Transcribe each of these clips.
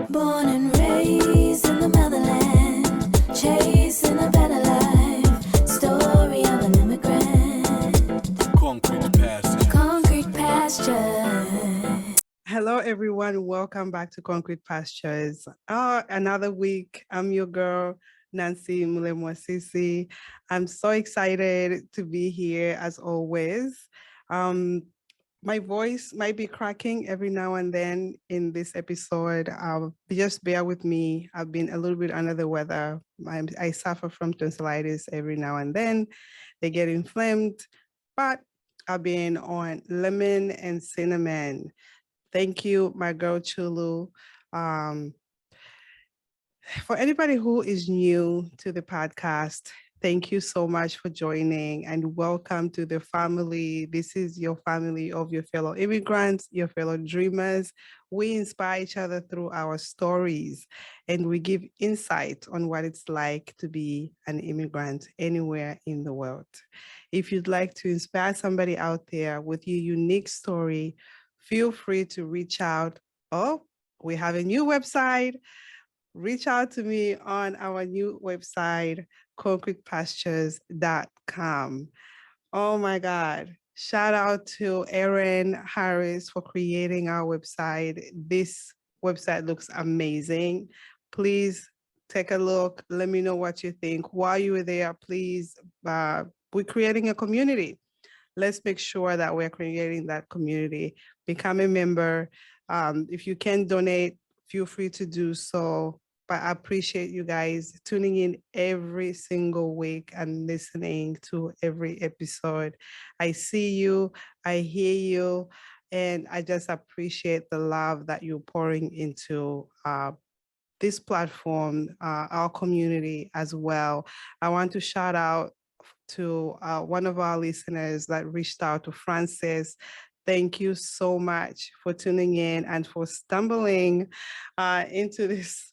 Born and raised in the motherland, chasing a better life. Story of an immigrant. Concrete pasture. Concrete pastures. Hello, everyone. Welcome back to Concrete Pastures. Another week. I'm your girl, Nancy Mulemwasisi. I'm so excited to be here as always. My voice might be cracking every now and then in this episode. Just bear with me. I've been a little bit under the weather. I suffer from tonsillitis every now and then. They get inflamed, but I've been on lemon and cinnamon. Thank you, my girl Chulu. For anybody who is new to the podcast, thank you so much for joining and welcome to the family. This is your family of your fellow immigrants, your fellow dreamers. We inspire each other through our stories and we give insight on what it's like to be an immigrant anywhere in the world. If you'd like to inspire somebody out there with your unique story, feel free to reach out. Oh, we have a new website. Reach out to me on our new website, concretepastures.com. Oh my God. Shout out to Erin Harris for creating our website. This website looks amazing. Please take a look. Let me know what you think. While you were there, please, we're creating a community. Let's make sure that we're creating that community. Become a member. If you can donate, feel free to do so. But I appreciate you guys tuning in every single week and listening to every episode. I see you, I hear you, and I just appreciate the love that you're pouring into this platform, our community as well. I want to shout out to one of our listeners that reached out to Francis. Thank you so much for tuning in and for stumbling into this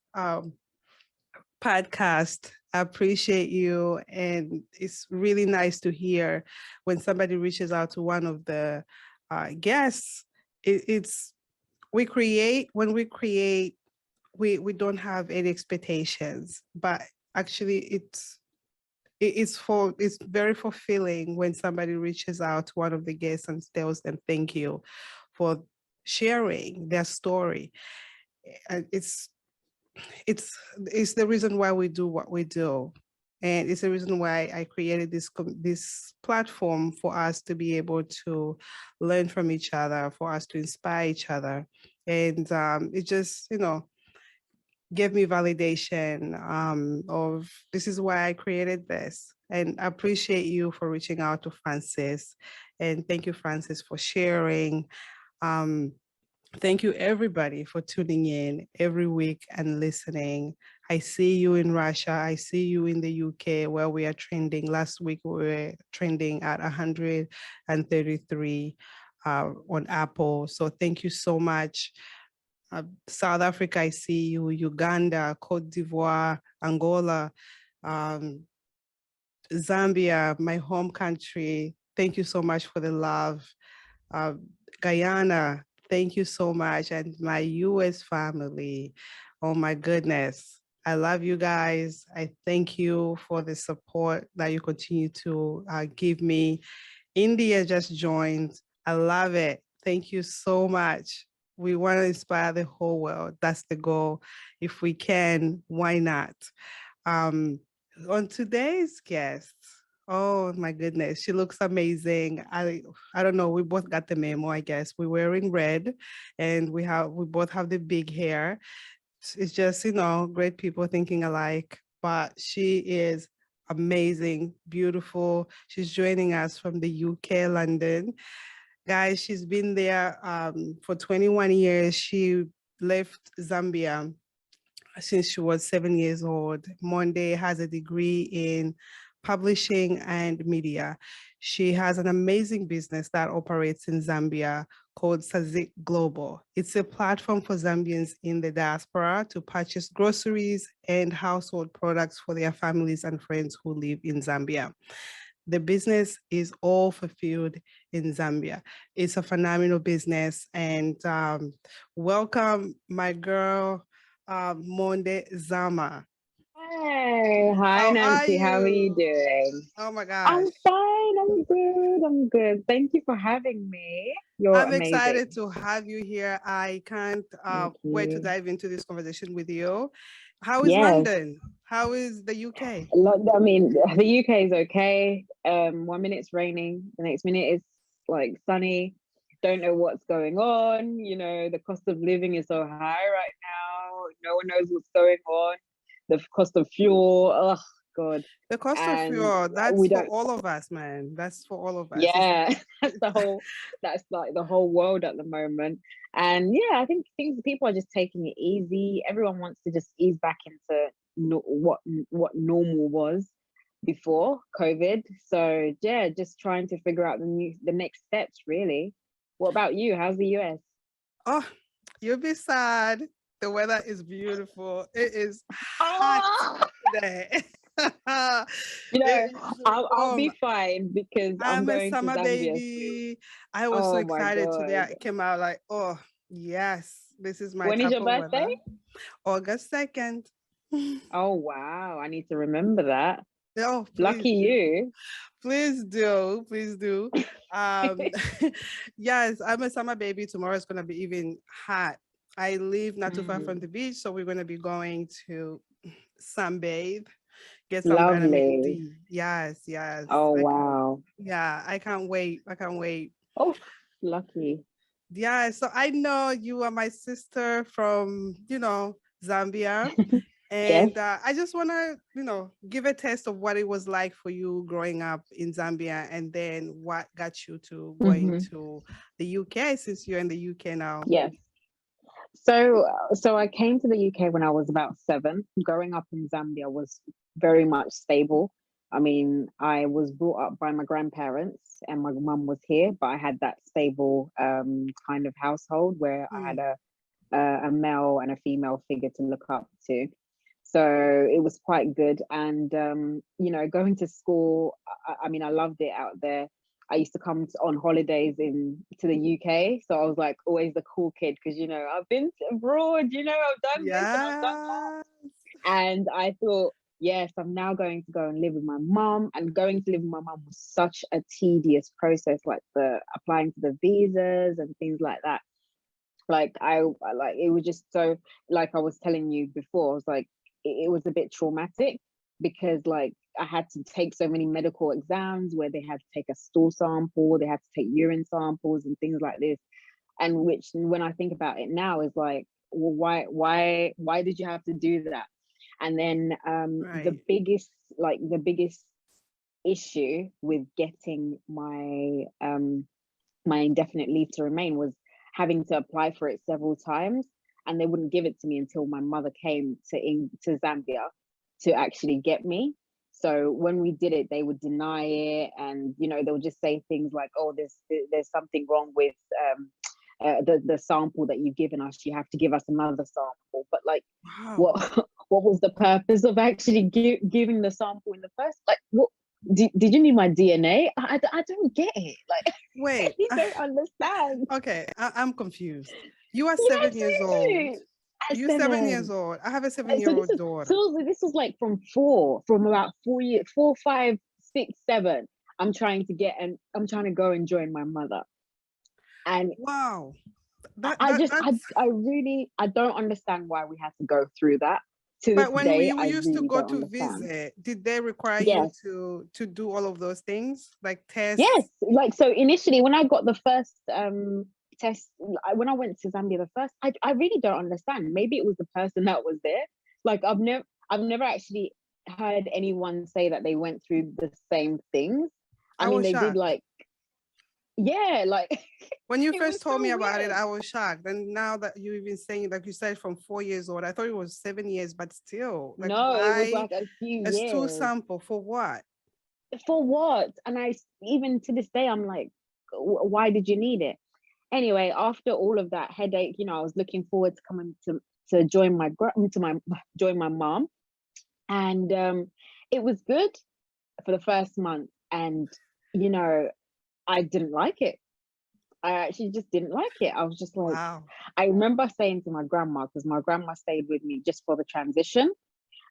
podcast. I appreciate you. And it's really nice to hear when somebody reaches out to one of the guests. We create, we don't have any expectations, but actually it's very fulfilling when somebody reaches out to one of the guests and tells them thank you for sharing their story. And it's the reason why we do what we do. And it's the reason why I created this platform for us to be able to learn from each other, for us to inspire each other. And it just, gave me validation of this is why I created this. And I appreciate you for reaching out to Francis. And thank you, Francis, for sharing. Thank you, everybody, for tuning in every week and listening. I see you in Russia. I see you in the UK, where we are trending. Last week, we were trending at 133 on Apple. So thank you so much. South Africa, I see you, Uganda, Cote d'Ivoire, Angola, Zambia, my home country. Thank you so much for the love. Guyana, thank you so much. And my US family, oh my goodness. I love you guys. I thank you for the support that you continue to give me. India just joined. I love it. Thank you so much. We want to inspire the whole world. That's the goal. If we can, why not? On today's guest, oh my goodness, she looks amazing. I don't know, we both got the memo, I guess. We're wearing red and we both have the big hair. It's just, great people thinking alike, but she is amazing, beautiful. She's joining us from the UK, London. Guys, she's been there for 21 years. She left Zambia since she was 7 years old. Monde has a degree in publishing and media. She has an amazing business that operates in Zambia called Zasik Global. It's a platform for Zambians in the diaspora to purchase groceries and household products for their families and friends who live in Zambia. The business is all fulfilled in Zambia. It's a phenomenal business. And welcome, my girl, Monde, Zama. Hey, hi How are Nancy, how are you you? doing? Oh my I'm gosh. fine, I'm good. Thank you for having me. You're I'm excited amazing. to have you here. I can't Thank wait to you. dive into this conversation with you. How is Yes, London? How is the UK? I mean, the UK is okay. 1 minute it's raining, the next minute it's like sunny. Don't know what's going on. The cost of living is so high right now. No one knows what's going on. The cost of fuel, oh God. The cost of And fuel, that's we for don't all of us, man. That's for all of us. It's Yeah, that's like the whole world at the moment. And yeah, I think people are just taking it easy. Everyone wants to just ease back into what normal was before COVID. So yeah, just trying to figure out the next steps really. What about you? How's the US? oh, you'll be sad. The weather is beautiful. It is hot Oh, today. you It know, is, I'll oh be fine because I'm I'm a going to summer Zambia soon. baby. I was so Oh my excited today. God. I came out like, oh, yes, this is my When is type your of birthday? weather. August 2nd. Oh wow, I need to remember that. Oh, please Lucky do. you. Please do. Please do. Um, yes, I'm a summer baby. Tomorrow is going to be even hot. I live not too far from Mm, the beach, so we're going to be going to sunbathe, get some vitamin lovely. D. Yes, yes. Oh wow. Yeah, I can't wait. I can't wait. Oh, lucky. Yeah, so I know you are my sister from, Zambia. Yes. And I just want to, give a taste of what it was like for you growing up in Zambia and then what got you to going Hmm. to the UK since you're in the UK now. Yes. So I came to the UK when I was about 7. Growing up in Zambia was very much stable. I mean, I was brought up by my grandparents and my mum was here, but I had that stable kind of household where I had Hmm. a male and a female figure to look up to. So it was quite good. And, going to school, I mean, I loved it out there. I used to come on holidays to the UK. So I was like always the cool kid because, I've been abroad, I've done this and I've done Yeah. that. And I thought, yes, I'm now going to go and live with my mom. And going to live with my mom was such a tedious process, like the applying for the visas and things like that. Like like it was just so, like I was telling you before, I was like it was a bit traumatic because like I had to take so many medical exams where they had to take a stool sample, they had to take urine samples and things like this. And which when I think about it now is like, well, why did you have to do that? And then Right. the biggest issue with getting my indefinite leave to remain was having to apply for it several times, and they wouldn't give it to me until my mother came to Zambia to actually get me. So when we did it, they would deny it, and they would just say things like, "Oh, there's something wrong with the sample that you've given us. You have to give us another sample." But like, Wow. what what was the purpose of actually giving the sample in the first? Like, what did you need my DNA? I don't get it. Like, Wait. you don't understand. Okay, I'm confused. You are Yeah, 7 years old. absolutely. At You're 7 years 7. old. I have a And so seven-year-old daughter. this was like from about 4 years, 4, 5, 6, 7. I'm trying to go and join my mother. And Wow. That I that just that's I really I don't understand why we had to go through that. To this but when day, you I used to really go don't to understand. visit, did they require you Yes. to do all of those things like Yes, tests? like so initially when I got the first test, when I went to Zambia the first, I really don't understand. Maybe it was the person that was there. Like I've never actually heard anyone say that they went through the same things. I I mean, was they did shocked. like, yeah, like When you it was first told me so about it, weird. I was shocked. And now that you even saying, like you said, from 4 years old, I thought it was 7 years, but still, like, No, it was why like a few a stool years. sample for what? For what? And even to this day, I'm like, why did you need it? Anyway, after all of that headache, I was looking forward to coming to join join my mom, and it was good for the first month, and you know I didn't like it. I actually just didn't like it. I was just like, Wow. I remember saying to my grandma, because my grandma stayed with me just for the transition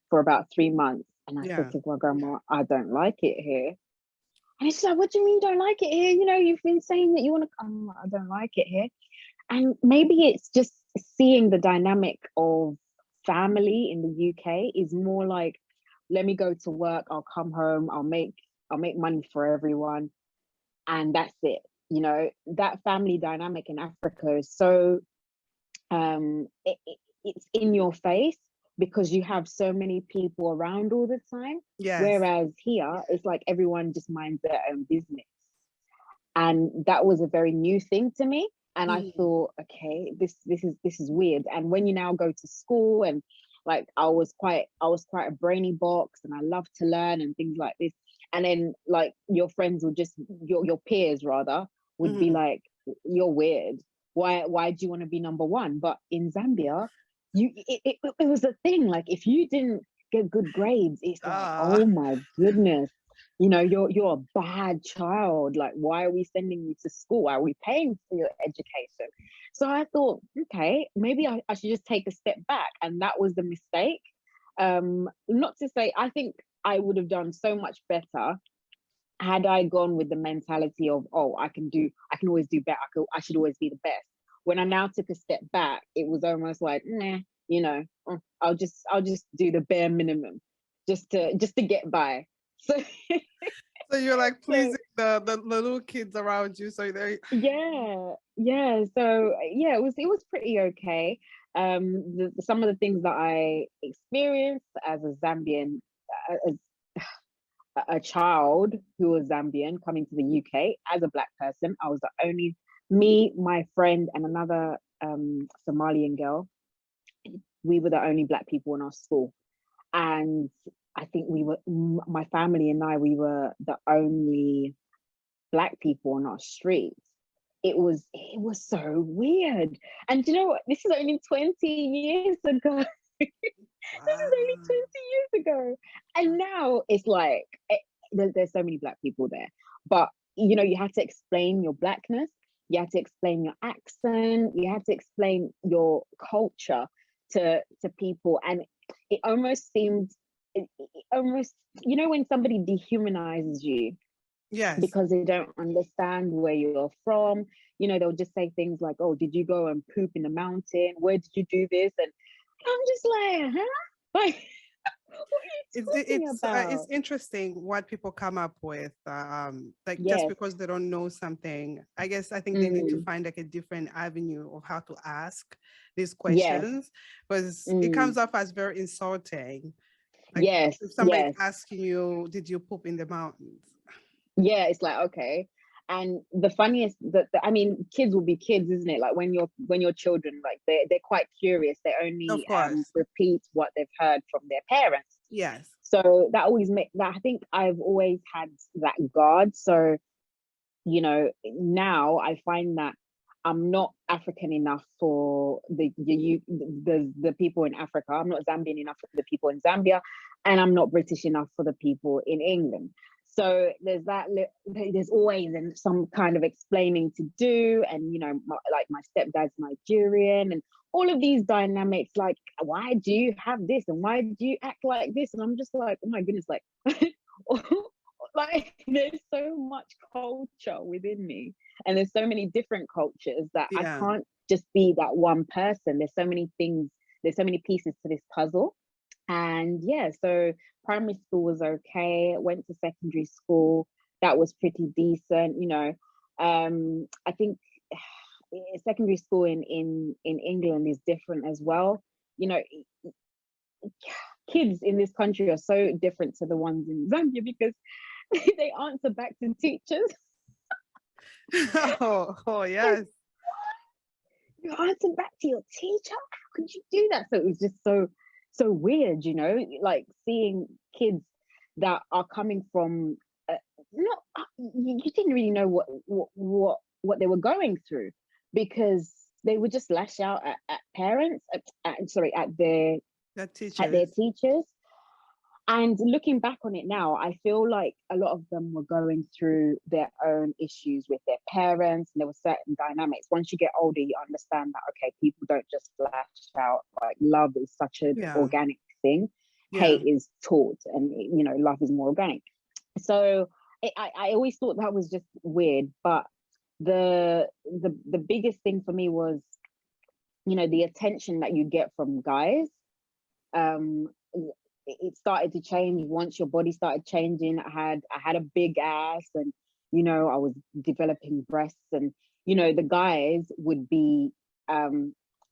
for about 3 months. And I said Yeah. to my grandma, I don't like it here. And she's like, what do you mean you don't like it here? You know, you've been saying that you want to come. I don't like it here. And maybe it's just seeing the dynamic of family in the UK is more like, let me go to work, I'll come home, I'll make money for everyone, and that's it. You know, that family dynamic in Africa is so it's in your face because you have so many people around all the time. Yes. Whereas here, it's like everyone just minds their own business. And that was a very new thing to me. And I thought, okay, this is weird. And when you now go to school, and like I was quite a brainy box, and I love to learn and things like this. And then like your friends would just your peers rather would be like, you're weird. Why do you want to be number one? But in Zambia, it was a thing. Like if you didn't get good grades, it's like, oh my goodness, you know, you're a bad child. Like, why are we sending you to school? Why are we paying for your education? So I thought, okay, maybe I should just take a step back. And that was the mistake. Not to say, I think I would have done so much better had I gone with the mentality of, oh, I can always do better. I should always be the best. When I now took a step back, it was almost like, nah, you know, I'll just do the bare minimum just to get by. So So you're like so pleasing the little kids around you. So they yeah. So yeah, it was pretty okay. Some of the things that I experienced as a Zambian, as a child who was Zambian coming to the UK as a Black person, I was the only, me, my friend, and another Somalian girl. We were the only Black people in our school, and I think my family and I, we were the only Black people on our street. It was so weird. And you know what? This is only 20 years ago. This is only 20 years ago. And now it's like, there's so many Black people there. But, you know, you have to explain your Blackness. You have to explain your accent. You have to explain your culture to people. And it almost seemed, almost, you know, when somebody dehumanizes you yes. because they don't understand where you're from, you know, they'll just say things like, oh, did you go and poop in the mountain? Where did you do this? And I'm just like, huh? Like, what are you talking about? It's interesting what people come up with. Like just Yes. because they don't know something, I think they need to Mm, find like a different avenue of how to ask these yes. questions, because it Mm, comes off as very insulting. Like yes. if somebody's Yes. asking you, did you poop in the mountains? Yeah. It's like, okay. And the funniest that I mean, kids will be kids, isn't it? Like when you're children, like they're quite curious. They Of only course. repeat what they've heard from their parents. Yes. So that always make that, I think I've always had that guard. So, you know, now I find that I'm not African enough for the people in Africa. I'm not Zambian enough for the people in Zambia, and I'm not British enough for the people in England. So there's that. There's always some kind of explaining to do, and you know, like my stepdad's Nigerian, and all of these dynamics. Like, why do you have this, and why do you act like this? And I'm just like, oh my goodness, like. Like there's so much culture within me, and there's so many different cultures that I Yeah. can't just be that one person. There's so many things, there's so many pieces to this puzzle. And yeah, so primary school was okay, went to secondary school, that was pretty decent, you know. I think secondary school in England is different as well, you know. Kids in this country are so different to the ones in Zambia because they answer back to teachers. Oh yes. You answer back to your teacher? How could you do that? So it was just so weird, you know, like seeing kids that are coming from not you didn't really know what they were going through, because they would just lash out at parents, sorry, at their The teachers. teachers. And looking back on it now, I feel like a lot of them were going through their own issues with their parents, and there were certain dynamics. Once you get older, you understand that, okay, people don't just lash out. Like, love is such an Yeah. organic thing. Yeah. Hate is taught, and love is more organic. So I always thought that was just weird. But the biggest thing for me was, the attention that you get from guys. It started to change once your body started changing. I had a big ass, and I was developing breasts, and the guys would be,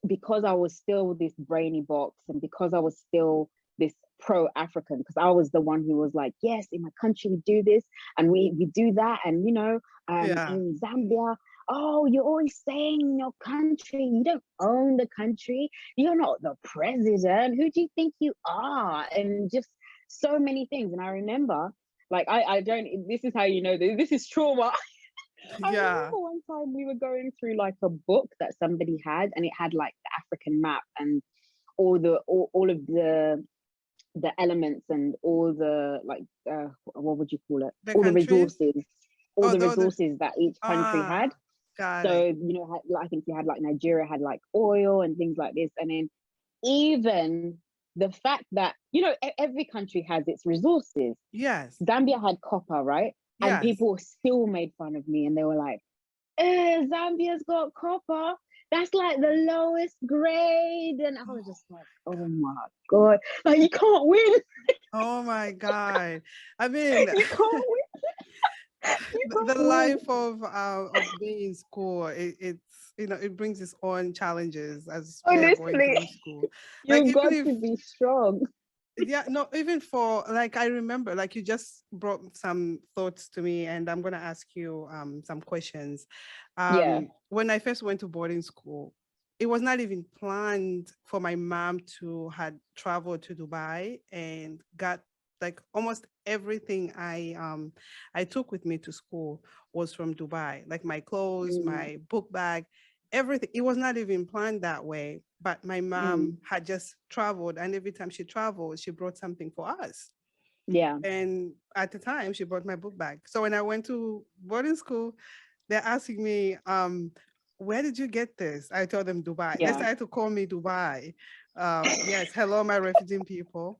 because I was still this brainy box, and because I was still this pro-African, because I was the one who was like, yes, in my country we do this and we do that, and in Zambia, oh, you're always saying in your country, you don't own the country, you're not the president, who do you think you are? And just so many things. And I remember, like, I don't, this is how this is trauma. I remember one time we were going through like a book that somebody had, and it had like the African map and all of the elements and all the, like, what would you call it, The all countries? the resources, The that each country had. Got So it. I think you had like Nigeria had like oil and things like this, and then even the fact that every country has its resources. Yes. Zambia had copper, right? And Yes. people still made fun of me, and they were like, Zambia's got copper, that's like the lowest grade. And I was just like, oh my God, like, you can't win. Oh my God. I mean, You can't win. the life of being in school, it's it brings its own challenges as we are going Honestly, through school. you've Like, got even to if be strong. yeah, no, even for, like, I remember, like, you just brought some thoughts to me, and I'm gonna ask you some questions. Yeah. When I first went to boarding school, it was not even planned for my mom to had traveled to Dubai and got, like, almost everything I took with me to school was from Dubai, like my clothes, my book bag, everything. It was not even planned that way, but my mom had just traveled, and every time she traveled, she brought something for us. Yeah. And at the time, she brought my book bag. So when I went to boarding school, they're asking me, where did you get this? I told them Dubai. They Yeah. started to call me Dubai. Yes, hello, my refugee people.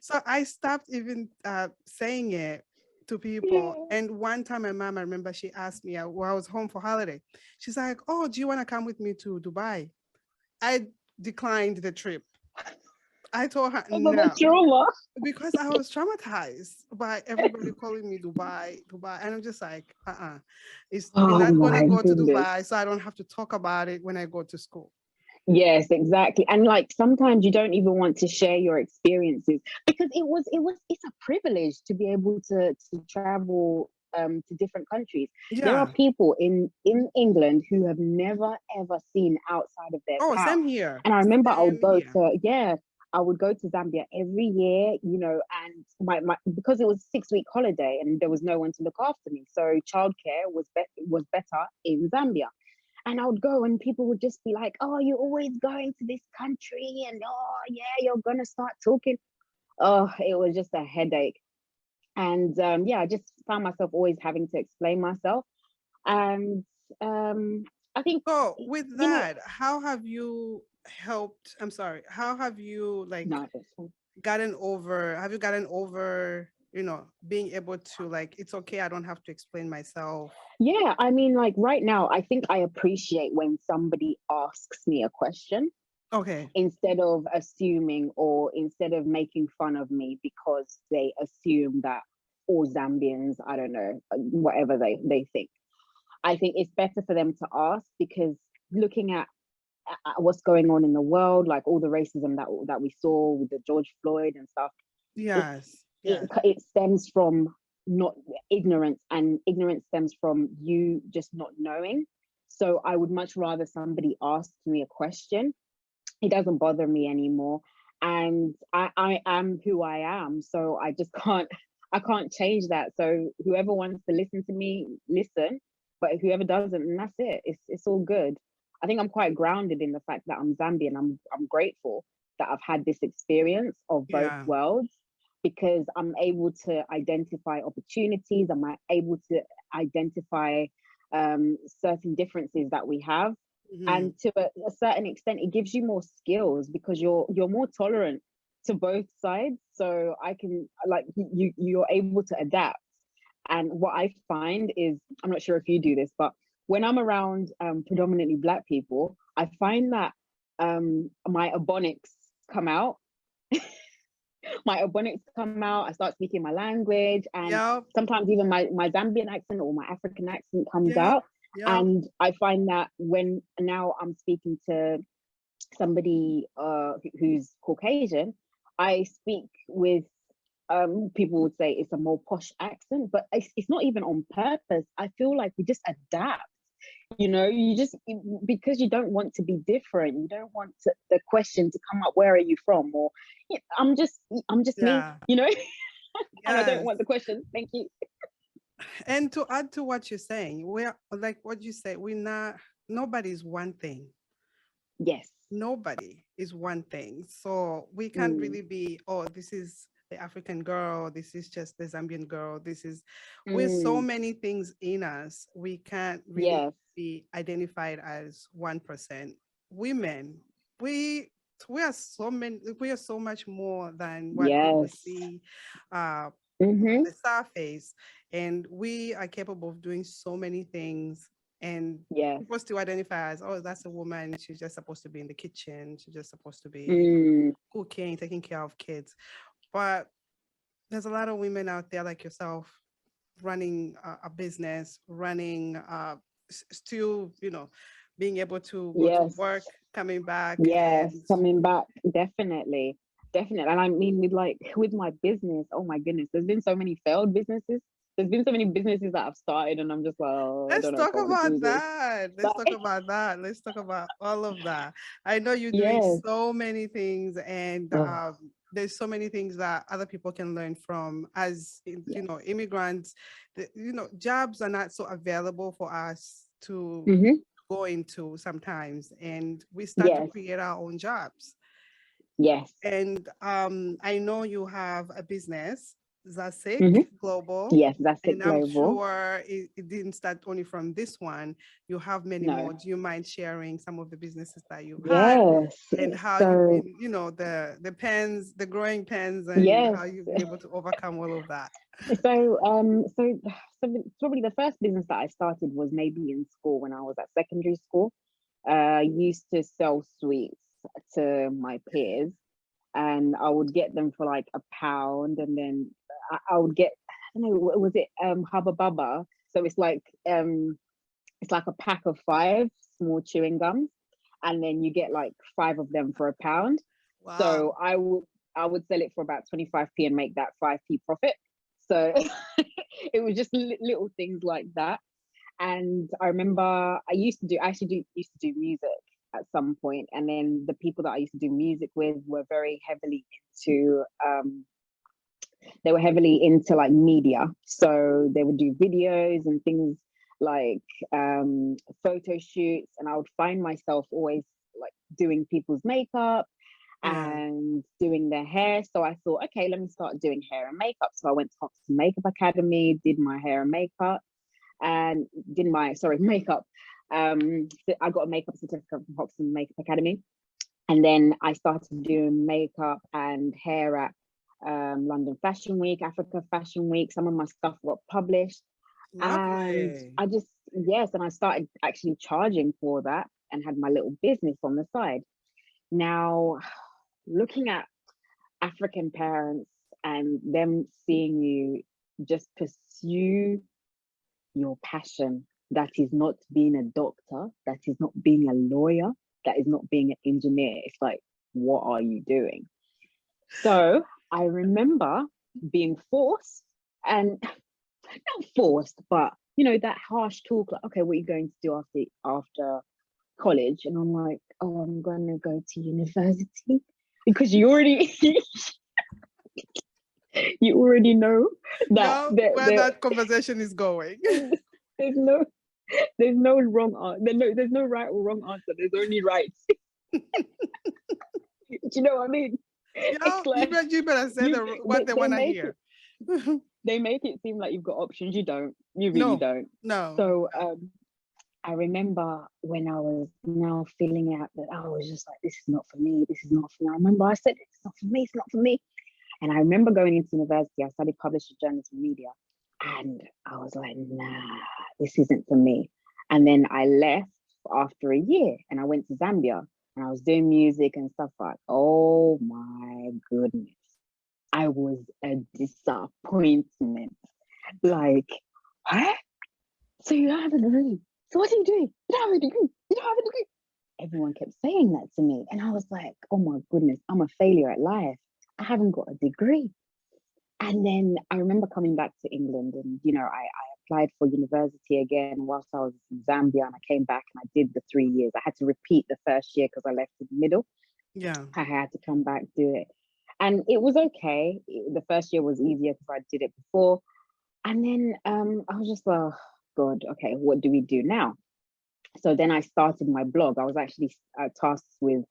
So I stopped even saying it to people. Yeah. And one time, my mom, I remember, she asked me, I was home for holiday. She's like, oh, do you want to come with me to Dubai? I declined the trip. I told her no, Trauma. because I was traumatized by everybody calling me Dubai, Dubai. And I'm just like, we're Oh not going to my go to goodness. Dubai, so I don't have to talk about it when I go to school. Yes, exactly. And like, sometimes you don't even want to share your experiences, because it's a privilege to be able to travel to different countries. There are Yeah. people in England who have never ever seen outside of their Oh, house. same here. And I remember Same here. I would go to Zambia every year, and my because it was a 6-week holiday and there was no one to look after me. So childcare was better in Zambia. And I would go, and people would just be like, oh, you're always going to this country, and oh yeah, you're gonna start talking. Oh, it was just a headache. And I just found myself always having to explain myself. And I think, So with you know, that, how have you helped? I'm sorry. How have you, like, no, it's fine. have you gotten over, being able to, like, it's okay, I don't have to explain myself? Yeah, I mean, like, right now, I think I appreciate when somebody asks me a question, Okay. instead of assuming, or instead of making fun of me because they assume that all Zambians, I don't know, whatever they think. I think it's better for them to ask, because looking at what's going on in the world, like all the racism that we saw with the George Floyd and stuff, Yes. Yes. it stems from not ignorance, and ignorance stems from you just not knowing. So I would much rather somebody ask me a question. It doesn't bother me anymore, and I am who I am, so I just can't change that. So whoever wants to listen to me, listen, but whoever doesn't, then that's it. It's all good. I think I'm quite grounded in the fact that I'm Zambian. I'm grateful. that I've had this experience of both Yeah. worlds, because I'm able to identify opportunities. I'm able to identify certain differences that we have. Mhm. And to a certain extent, it gives you more skills because you're more tolerant to both sides. So I can, like, you're able to adapt. And what I find is, I'm not sure if you do this, but when I'm around predominantly Black people, I find that my ebonics come out. My ebonics come out. I start speaking my language, and Yep. sometimes even my Zambian accent or my African accent comes Yep. out. Yep. And I find that when now I'm speaking to somebody who's Caucasian, I speak with people would say it's a more posh accent, but it's not even on purpose. I feel like we just adapt. You just, because you don't want to be different, you don't want the question to come up, where are you from? Or I'm just me, Yeah. and I don't Yes. want the question. Thank you. And to add to what you're saying, we're like what you say, nobody's one thing. Yes. Nobody is one thing. So we can't Mm, really be, oh, this is the African girl, this is just the Zambian girl, with so mm, many things in us, we can't really yes. be identified as 1%. Women, we we are so much more than what people Yes. see uh Mm-hmm. the surface, and we are capable of doing so many things, and Yes. people still identify as, oh, that's a woman, she's just supposed to be in the kitchen, she's just supposed to be Mm, cooking, taking care of kids. But there's a lot of women out there like yourself running a business, running still, being able to go to yes. work, coming back, Yes. and Coming back, definitely. Definitely. And I mean, with my business, oh my goodness, there's been so many failed businesses. There's been so many businesses that I've started, and I'm just like, oh, I let's don't know if talk I want to about do this. that. Let's But talk about that. Let's talk about all of that. I know you're doing yes. so many things, and Oh, there's so many things that other people can learn from. As yes. immigrants, jobs are not so available for us to Mm-hmm. go into sometimes, and we start to Yes. create our own jobs. Yes. And I know you have a business, Zasik Mm-hmm. Global, Yes. That's it. and I'm Global. sure it didn't start only from this one. You have many No. more. Do you mind sharing some of the businesses that you've had, Yes. and how you've So been, the pens, the growing pens, and yes. how you've been able to overcome all of that? So probably the first business that I started was maybe in school when I was at secondary school. I used to sell sweets to my peers, and I would get them for like £1, and then I would get, I don't know, was it Hubba Bubba? So it's like a pack of 5 small chewing gums, and then you get like 5 of them for £1. Wow. So I would sell it for about 25p and make that 5p profit. So it was just little things like that. And I remember I actually used to do music at some point, and then the people that I used to do music with were very heavily into they were heavily into like media. So they would do videos and things like photo shoots, and I would find myself always like doing people's makeup Yeah. and doing their hair. So I thought, okay, let me start doing hair and makeup. So I went to Hoxton Makeup Academy, did my hair and makeup, and did my makeup. I got a makeup certificate from Hoxton Makeup Academy, and then I started doing makeup and hair at London Fashion Week, Africa Fashion Week. Some of my stuff got published, and Lovely. and I started actually charging for that and had my little business on the side. Now, looking at African parents and them seeing you just pursue your passion, that is not being a doctor, that is not being a lawyer, that is not being an engineer. It's like, what are you doing? So I remember being forced, and not forced, but that harsh talk, like, okay, what are you going to do after college? And I'm like, oh, I'm gonna go to university, because you already you already know that Yeah, where that conversation is going. there's no there's no wrong answer. There's no right or wrong answer. There's only right. you know what I mean? You It's know, like you better say what they they want to make it hear. they make it seem like you've got options. You don't. You really No, don't. no. So I remember when I was now feeling out that I was just like, this is not for me. This is not for me. I remember I said, it's not for me. It's not for me. And I remember going into university. I studied publishing journalism and media, and I was like, nah, this isn't for me. And then I left after a year, and I went to Zambia, and I was doing music and stuff like. Oh my goodness, I was a disappointment. Like, huh? So you have a degree. So what are you doing? You don't have a degree. You don't have a degree. Everyone kept saying that to me. And I was like, oh my goodness, I'm a failure at life. I haven't got a degree. And then I remember coming back to England, and, I applied for university again whilst I was in Zambia, and I came back and I did the 3 years. I had to repeat the first year because I left in the middle. Yeah. I had to come back, do it. And it was okay. The first year was easier because I did it before. And then I was just like, oh, God, okay, what do we do now? So then I started my blog. I was actually tasked with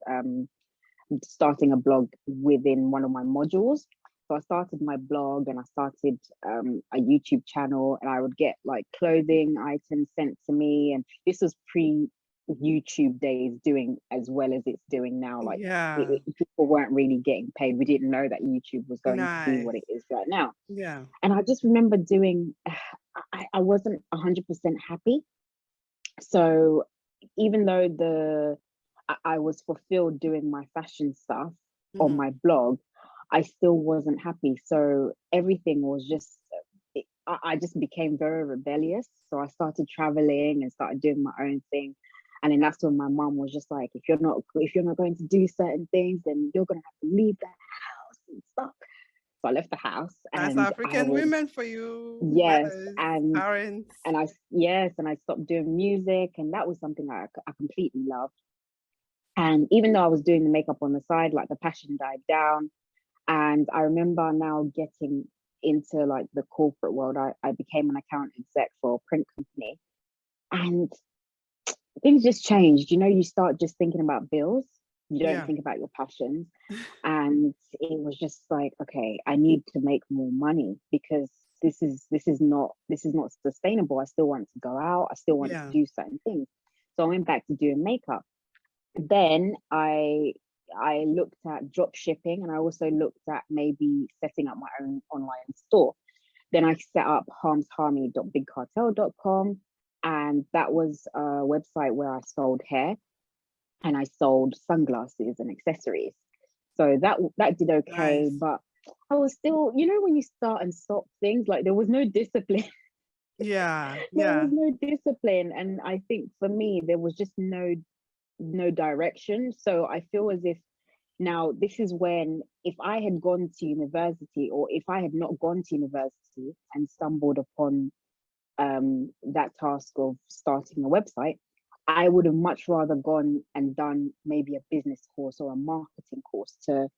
starting a blog within one of my modules. So I started my blog, and I started a YouTube channel, and I would get like clothing items sent to me. And this was pre-YouTube days, doing as well as it's doing now. Like, Yeah. people weren't really getting paid. We didn't know that YouTube was going to be what it is right now. Yeah. And I just remember I wasn't 100% happy. So even though I was fulfilled doing my fashion stuff on my blog, I still wasn't happy. So everything was just, I just became very rebellious. So I started traveling and started doing my own thing. And then that's when my mom was just like, if you're not going to do certain things, then you're going to have to leave the house and stuff. So I left the house. That's And African women for you. Yes, Parents. and I stopped doing music, and that was something I completely loved. And even though I was doing the makeup on the side, like, the passion died down. And I remember now getting into like the corporate world. I became an account exec for a print company, and things just changed. You start just thinking about bills. You don't think about your passions. And it was just like, okay, I need to make more money, because this is not sustainable. I still want to go out. I still want to do certain things. So I went back to doing makeup. Then I looked at drop shipping, and I also looked at maybe setting up my own online store. Then I set up harmsharmy.bigcartel.com, and that was a website where I sold hair, and I sold sunglasses and accessories. So that did okay. Nice. But I was still, when you start and stop things, like, there was no discipline. Yeah. There was no discipline. And I think for me, there was just no direction. So I feel as if now this is when, if I had gone to university, or if I had not gone to university and stumbled upon that task of starting a website, I would have much rather gone and done maybe a business course or a marketing course to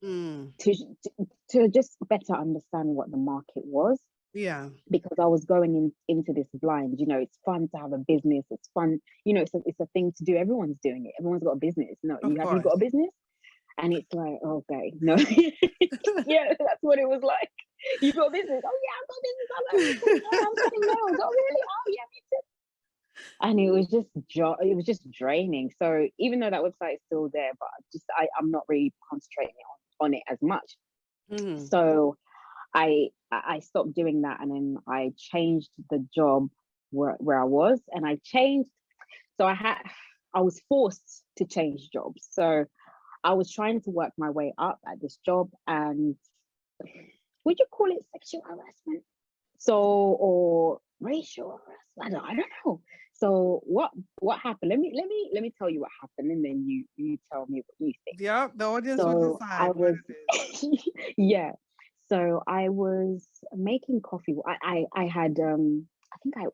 just better understand what the market was. Yeah. Because I was going into this blind. It's fun to have a business. It's fun. It's a thing to do. Everyone's doing it. Everyone's got a business. No, have you got a business? And it's like, okay, no. Yeah, that's what it was like. You got a business? Oh yeah, I've got a business. I'm selling nails. Oh really? Oh yeah, me too. And it was just draining. So even though that website is still there, but I'm not really concentrating on it as much. So I stopped doing that, and then I changed the job where I was, and I changed. So I was forced to change jobs. So I was trying to work my way up at this job, and would you call it sexual harassment? So, or racial harassment? I don't know. So what happened? Let me tell you what happened, and then you tell me what you think. Yeah, the audience will decide. Yeah. So I was making coffee. I had I think I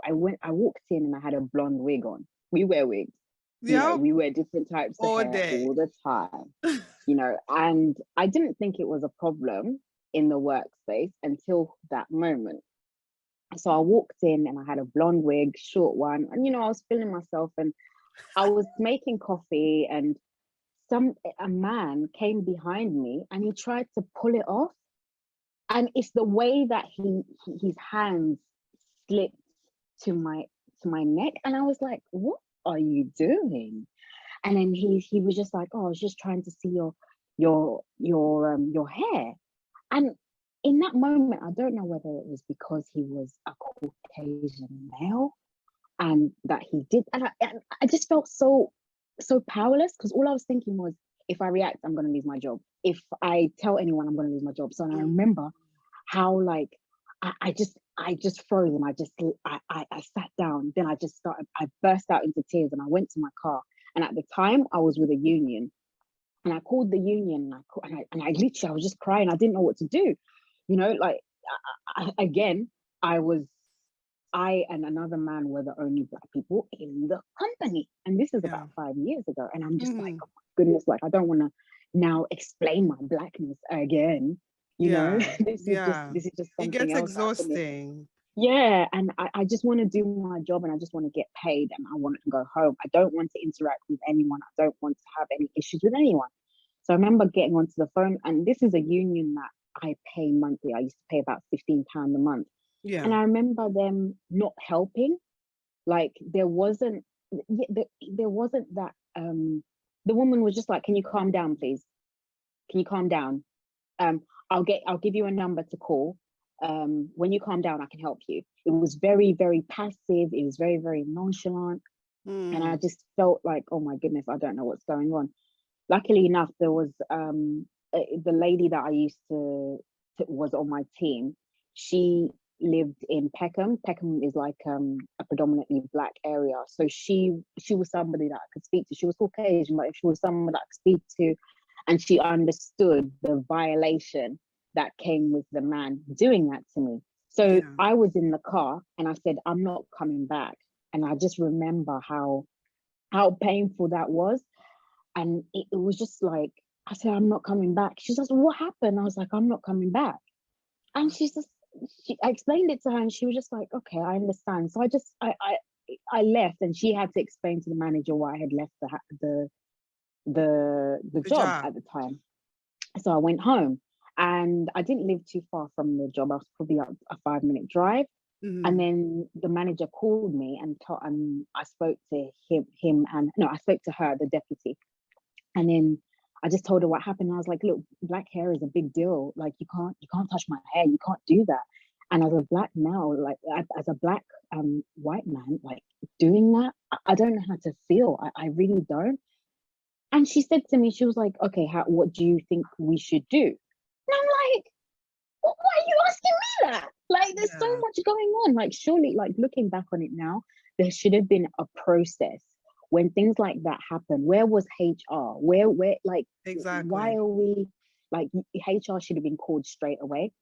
walked in and I had a blonde wig on. We wear wigs. Yeah. We wear different types of hair all the time. And I didn't think it was a problem in the workspace until that moment. So I walked in and I had a blonde wig, short one, and I was feeling myself, and I was making coffee, and a man came behind me and he tried to pull it off, and it's the way that his hands slipped to my neck, and I was like, what are you doing? And then he was just like, oh, I was just trying to see your hair. And in that moment, I don't know whether it was because he was a Caucasian male and that he did, and I just felt so powerless, because all I was thinking was, if I react, I'm going to lose my job. If I tell anyone, I'm going to lose my job. So, and I remember how, like, I just froze, and I sat down. Then I burst out into tears, and I went to my car. And at the time, I was with a union, and I called the union, and I literally, I was just crying. I didn't know what to do. You know, like, again, I and another man were the only Black people in the company. And this is about 5 years ago. And I'm just like, oh my goodness, like, I don't want to now explain my Blackness again. You know, this is just It something gets else happening. exhausting. Yeah, and I just want to do my job, and I just want to get paid, and I want to go home. I don't want to interact with anyone. I don't want to have any issues with anyone. So I remember getting onto the phone, and this is a union that I pay monthly. I used to pay about £15 a month. Yeah. And I remember them not helping. Like, there wasn't that the woman was just like, can you calm down, please? Can you calm down? I'll give you a number to call. When you calm down, I can help you. It was very, very passive. It was very, very nonchalant. And I just felt like, oh my goodness, I don't know what's going on. Luckily enough, there was the lady that I used to was on my team. She lived in Peckham. Peckham is like a predominantly Black area. So she was somebody that I could speak to. She was Caucasian, but she was someone that I could speak to. And she understood the violation that came with the man doing that to me. So I was in the car and I said, I'm not coming back. And I just remember how painful that was. And it was just like, I said, I'm not coming back. She says, what happened? I was like, I'm not coming back. And I explained it to her, and she was just like, okay, I understand. So I left, and she had to explain to the manager why I had left the job at the time. So I went home, and I didn't live too far from the job. I was probably a 5-minute drive. And then the manager called me, and I spoke to I spoke to her, the deputy. And then I just told her what happened. I was like, look, Black hair is a big deal. Like, you can't touch my hair. You can't do that. And as a Black male, like, as a Black white man, like, doing that, I don't know how to feel. I really don't. And she said to me, she was like, okay, what do you think we should do? And I'm like, why are you asking me that? Like, there's so much going on. Like, surely, like, looking back on it now, there should have been a process. When things like that happen, where was HR? Where, like, exactly. Why are we, like, HR should have been called straight away,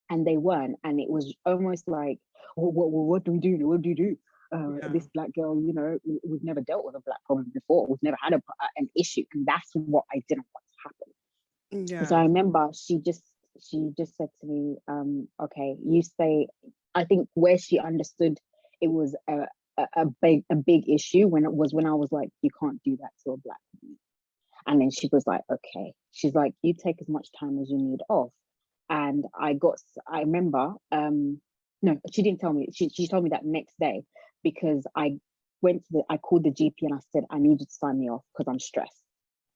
and they weren't. And it was almost like, what do we do? What do you do? This Black girl, you know, we've never dealt with a Black problem before. We've never had an issue, and that's what I didn't want to happen. So I remember she just said to me, okay, you stay. I think where she understood it was a big issue when I was like, you can't do that to a Black woman. And then she was like, okay. She's like, you take as much time as you need off. And I remember, no, she didn't tell me. She told me that next day, because I called the GP and I said, I need you to sign me off because I'm stressed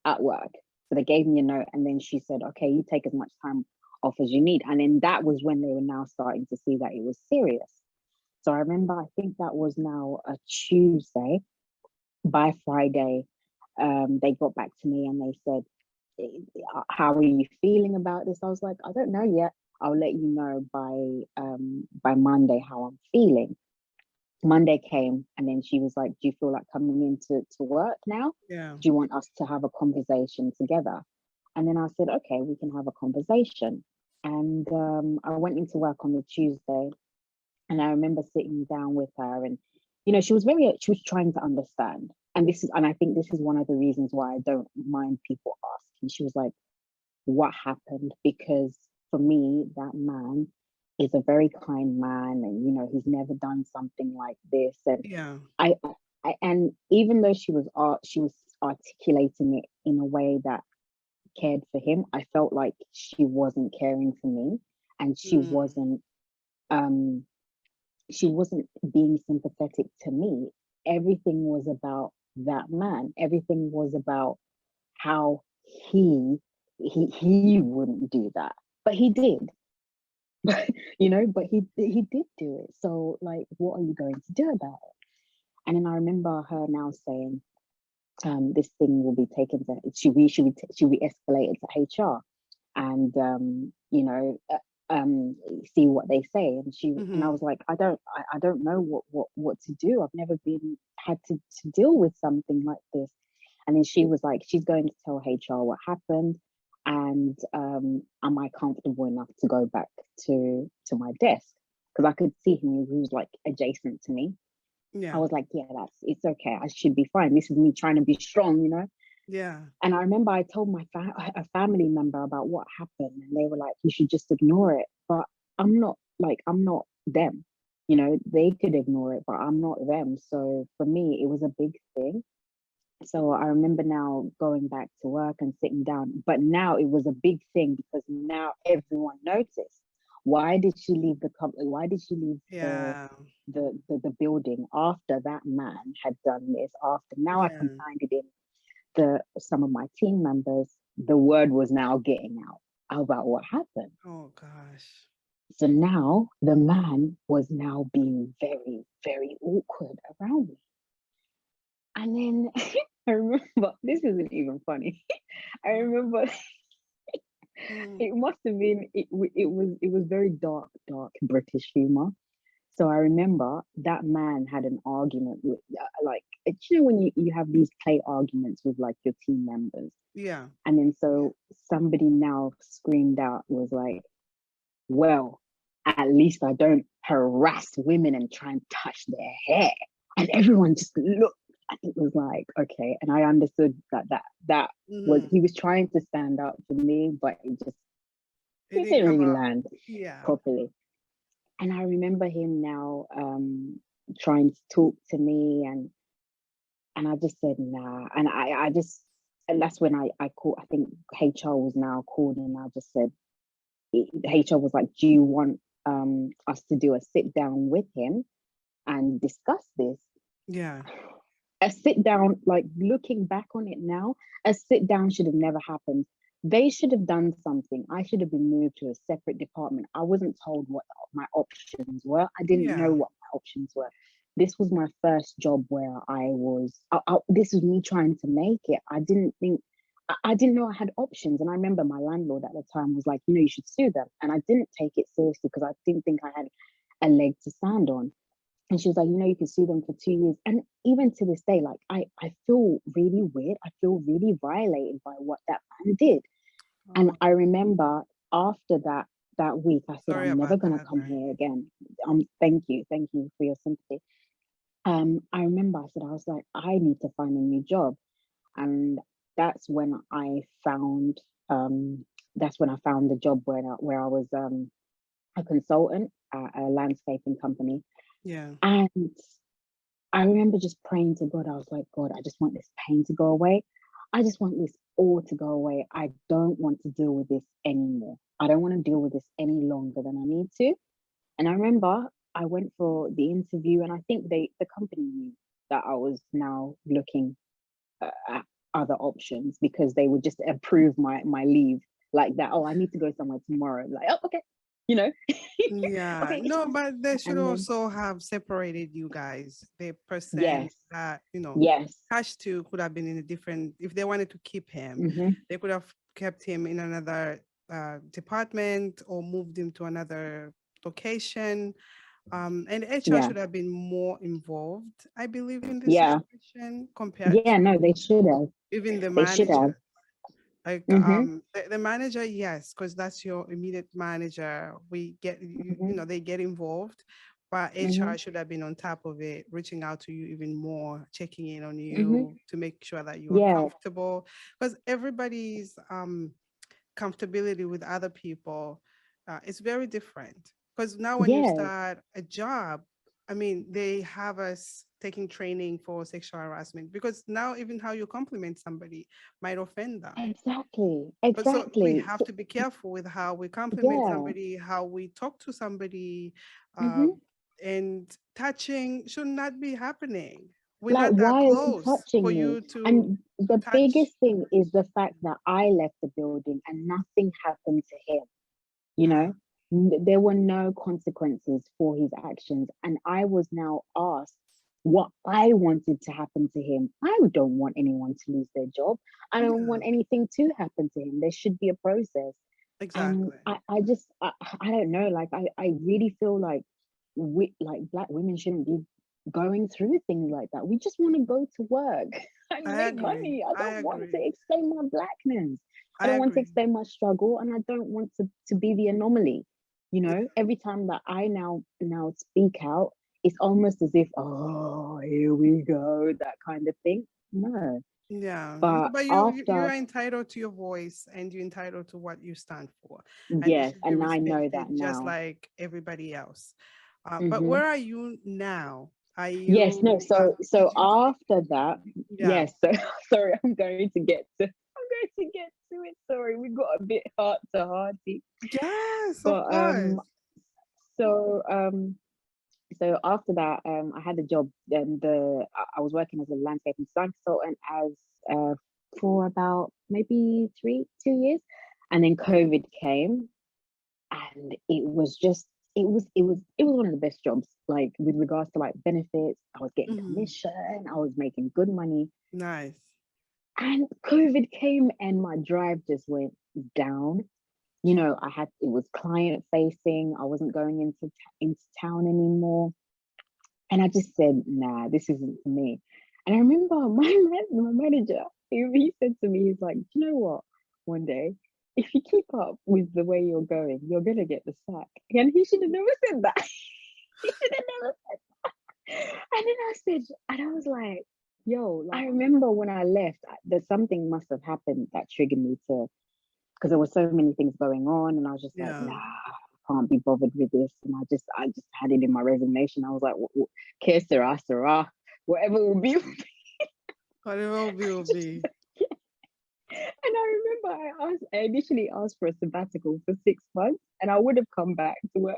at work. So they gave me a note, and then she said, okay, you take as much time off as you need. And then that was when they were now starting to see that it was serious. So I remember, I think that was now a Tuesday. By Friday, they got back to me and they said, how are you feeling about this? I was like, I don't know yet. I'll let you know by Monday how I'm feeling. Monday came, and then she was like, do you feel like coming into work now? Yeah. Do you want us to have a conversation together? And then I said, okay, we can have a conversation. And I went into work on the Tuesday. And I remember sitting down with her, and, you know, she was trying to understand. And I think this is one of the reasons why I don't mind people asking. She was like, what happened? Because for me, that man is a very kind man, and, you know, he's never done something like this. And and even though she was articulating it in a way that cared for him. I felt like she wasn't caring for me, and um she wasn't being sympathetic to me. Everything was about that man. Everything was about how he wouldn't do that, but he did. But but he did do it. So like, what are you going to do about it? And then I remember her now saying, this thing will be taken to, should we escalate it to HR, and see what they say. And I was like, I don't know what to do. I've never been had to deal with something like this. And then she was like, she's going to tell HR what happened, and am I comfortable enough to go back to my desk? Because I could see him, he was like adjacent to me. I was like, yeah, it's okay. I should be fine. This is me trying to be strong, Yeah. And I remember I told a family member about what happened, and they were like, you should just ignore it. But I'm not them. They could ignore it, but I'm not them. So for me, it was a big thing. So I remember now going back to work and sitting down, but now it was a big thing because now everyone noticed. Why did she leave the company? Why did she leave the building after that man had done this? After now, I confided in some of my team members. The word was now getting out about what happened. Oh gosh. So now the man was now being very, very awkward around me. And then I remember, this isn't even funny. I remember it must have been, it was very dark British humor. So I remember that man had an argument with, like, when you have these play arguments with like your team members. Yeah. And then so somebody now screamed out, was like, well, at least I don't harass women and try and touch their hair. And everyone just looked, and it was like, okay. And I understood that was, he was trying to stand up for me, but it didn't really land properly. And I remember him now trying to talk to me, and I just said nah. And and that's when I called. I think HR was now called, and I just said, HR was like, do you want us to do a sit down with him and discuss this? Yeah. A sit down, like looking back on it now, a sit down should have never happened. They should have done something. I should have been moved to a separate department. I wasn't told what my options were. I didn't know what my options were. This was my first job where this was me trying to make it. I didn't know I had options. And I remember my landlord at the time was like, you should sue them. And I didn't take it seriously because I didn't think I had a leg to stand on. And she was like, you can sue them for 2 years. And even to this day, like, I feel really weird. I feel really violated by what that man did. And I remember after that week, I said, I'm never going to come here again. Thank you for your sympathy. I remember I was like, I need to find a new job. And that's when I found the job where I was a consultant at a landscaping company. Yeah. And I remember just praying to God. I was like, God, I just want this pain to go away. I just want this all to go away. I don't want to deal with this anymore. I don't want to deal with this any longer than I need to. And I remember I went for the interview, and I think the company knew that I was now looking at other options because they would just approve my leave like that. Oh, I need to go somewhere tomorrow. Like, oh, okay. Yeah. Okay, No, but they should then, also have separated you guys. The person that, Cash to could have been in a different, if they wanted to keep him, they could have kept him in another department or moved him to another location. And HR should have been more involved, I believe, in this situation compared to no, they should have. even the They should have. manager. Like the manager, yes, because that's your immediate manager. We get they get involved, but HR should have been on top of it, reaching out to you even more, checking in on you to make sure that you are comfortable. Because everybody's comfortability with other people is very different. Because now when you start a job, I mean, they have us taking training for sexual harassment, because now even how you compliment somebody might offend them. Exactly, But so we exactly. have So to be careful with how we compliment yeah. somebody, how we talk to somebody, uh, Hmm. and touching should not be happening. We're Like, not that why are you close for touching me? you And to the touch. biggest thing is the fact that I left the building and nothing happened to him. You Yeah, know, there were no consequences for his actions. And I was now asked what I wanted to happen to him. I don't want anyone to lose their job. I don't yeah, want anything to happen to him. There should be a process. And exactly. I don't know, like I really feel like like Black women shouldn't be going through things like that. We just want to go to work and I make agree. money. I I don't want to agree. explain my blackness. I I don't want to agree. explain my struggle, and I don't want to be the anomaly. You know, every time that I now speak out, it's almost as if, oh, here we go, that kind of thing. No. Yeah, no, But but you after, are entitled to your voice, and you're entitled to what you stand for, and you yes, should be and I know that respected just now. like everybody else. But Hmm. where are you now? Are Yes, no, you? so Did you? after that, Yeah. yes, so sorry, I'm going to get to it. Sorry, we got a bit heart to hearty. Yes, of But course. so so after that, I had a job. Then I was working as a landscape design consultant as for about maybe 2 years, and then COVID came, and it was just it was one of the best jobs. Like, with regards to like benefits, I was getting Mhm. commission, I was making good money, Nice. and COVID came, and my drive just went down. You know, it was client facing. I wasn't going into town anymore. And I just said, nah, this isn't for me. And I remember my manager, he said to me, he's like, do you know what? One day, if you keep up with the way you're going, you're going to get the sack. And he should have never said that. He should have never said that. And then I said, and I was like, yo, like, I remember when I left, there's something must have happened that triggered me to, because there were so many things going on. And I was just like, Yeah. nah, can't be bothered with this. And I just had it in my resignation. I was like, "Que sera, sera, whatever it will be." Whatever will be. And I remember I initially asked for a sabbatical for 6 months, and I would have come back to work,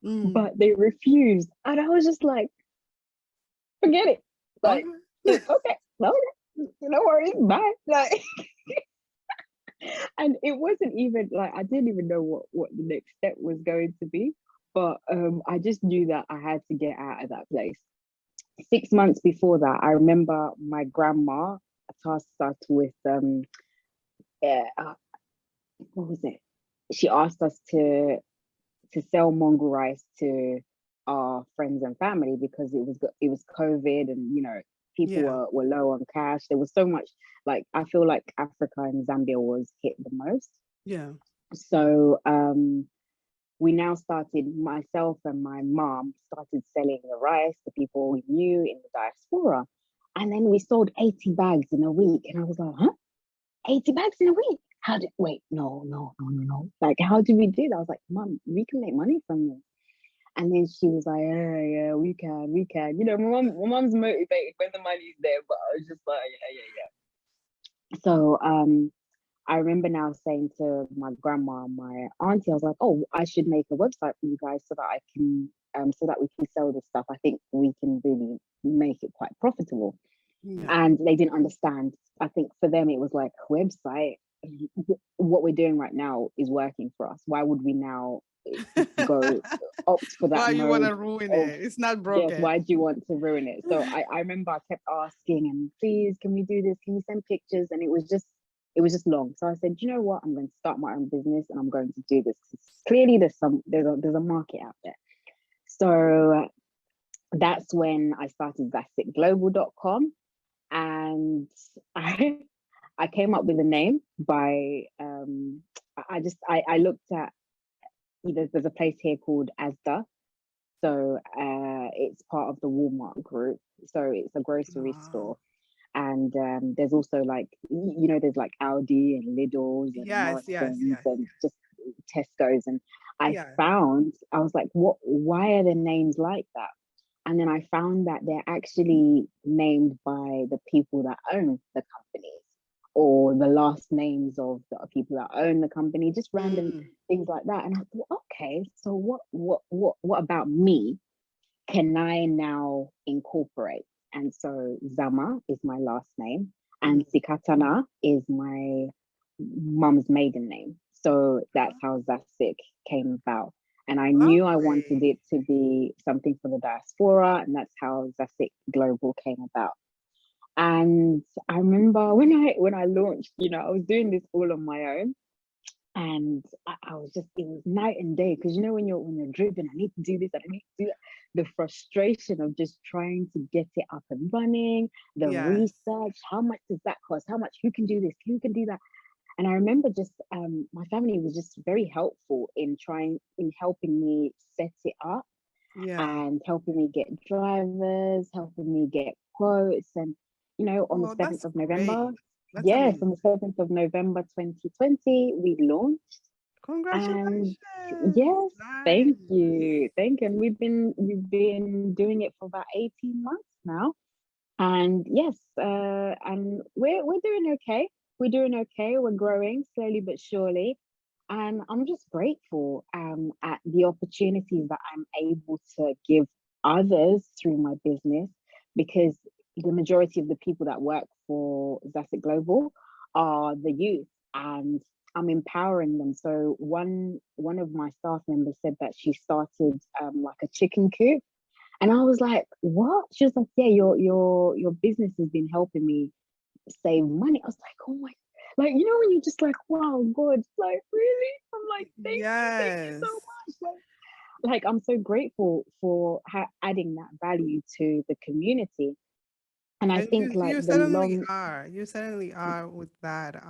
Mm. but they refused. And I was just like, forget it. Like, Okay. okay, no worries, bye. Like, and it wasn't even like I didn't even know what the next step was going to be. But I just knew that I had to get out of that place. 6 months before that, I remember my grandma tasked us with uh, what was it? She asked us to sell mongrel rice to our friends and family, because it was COVID, and people Yeah. were low on cash. There was so much, like, I feel like Africa and Zambia was hit the most. Yeah. So we now started, myself and my mom started selling the rice to people we knew in the diaspora. And then we sold 80 bags in a week. And I was like, huh? 80 bags in a week? Wait, no. Like, how did we do that? I was like, Mom, we can make money from this. And then she was like, yeah, we can. My mom's motivated when the money's there, but I was just like, yeah. So I remember now saying to my grandma and my auntie, I was like, oh, I should make a website for you guys so that I can, so that we can sell this stuff. I think we can really make it quite profitable. Yeah. And they didn't understand. I think for them, it was like, website, what we're doing right now is working for us. Why would we now go opt for that Why you want mode to ruin of, it? It's not yes, broken. why do you want to ruin it? So I remember I kept asking, and please, can we do this? Can you send pictures? And it was just long. So I said, you know what? I'm going to start my own business, and I'm going to do this. Clearly, there's a market out there. So that's when I started ZasikGlobal.com, and I came up with a name by I looked at, there's a place here called Asda. So it's part of the Walmart group. So it's a grocery Wow. store. And there's also, like, there's like Aldi and Lidl's and Yes, yes, Morrison's yes, and just Tesco's. And I yeah. found, I was like, why are the names like that? And then I found that they're actually named by the people that own the companies, or the last names of the people that own the company, just random Mm. things like that. And I thought, okay, so what about me can I now incorporate? And so Zama is my last name, and Mhm. Sikatana is my mum's maiden name. So that's how Zasik came about. And I knew I wanted Lovely. it to be something for the diaspora, and that's how Zasik Global came about. And I remember when I launched, I was doing this all on my own, and I was just, it was night and day, because when you're driven, I need to do this and I need to do that. The frustration of just trying to get it up and running, the Yes. research, how much does that cost? How much, who can do this? Who can do that? And I remember just my family was just very helpful in helping me set it up, Yeah. and helping me get drivers, helping me get quotes. And on the Oh, 7th that's of November, great. That's yes, amazing. on the 7th of November 2020, we launched. And Congratulations. yes, thank Nice. you. Thank you. And we've been doing it for about 18 months now. And yes, and we're doing okay. We're doing okay. We're growing slowly but surely. And I'm just grateful at the opportunities that I'm able to give others through my business, because the majority of the people that work for Zasik Global are the youth, and I'm empowering them. So one of my staff members said that she started like a chicken coop, and I was like, what? She was like, yeah, your business has been helping me save money. I was like, oh my, like, when you're just like, wow, God, like, really? I'm like, thank you so Yes. much. Like I'm so grateful for adding that value to the community. And I And think you like you the certainly long, are. You certainly are with that.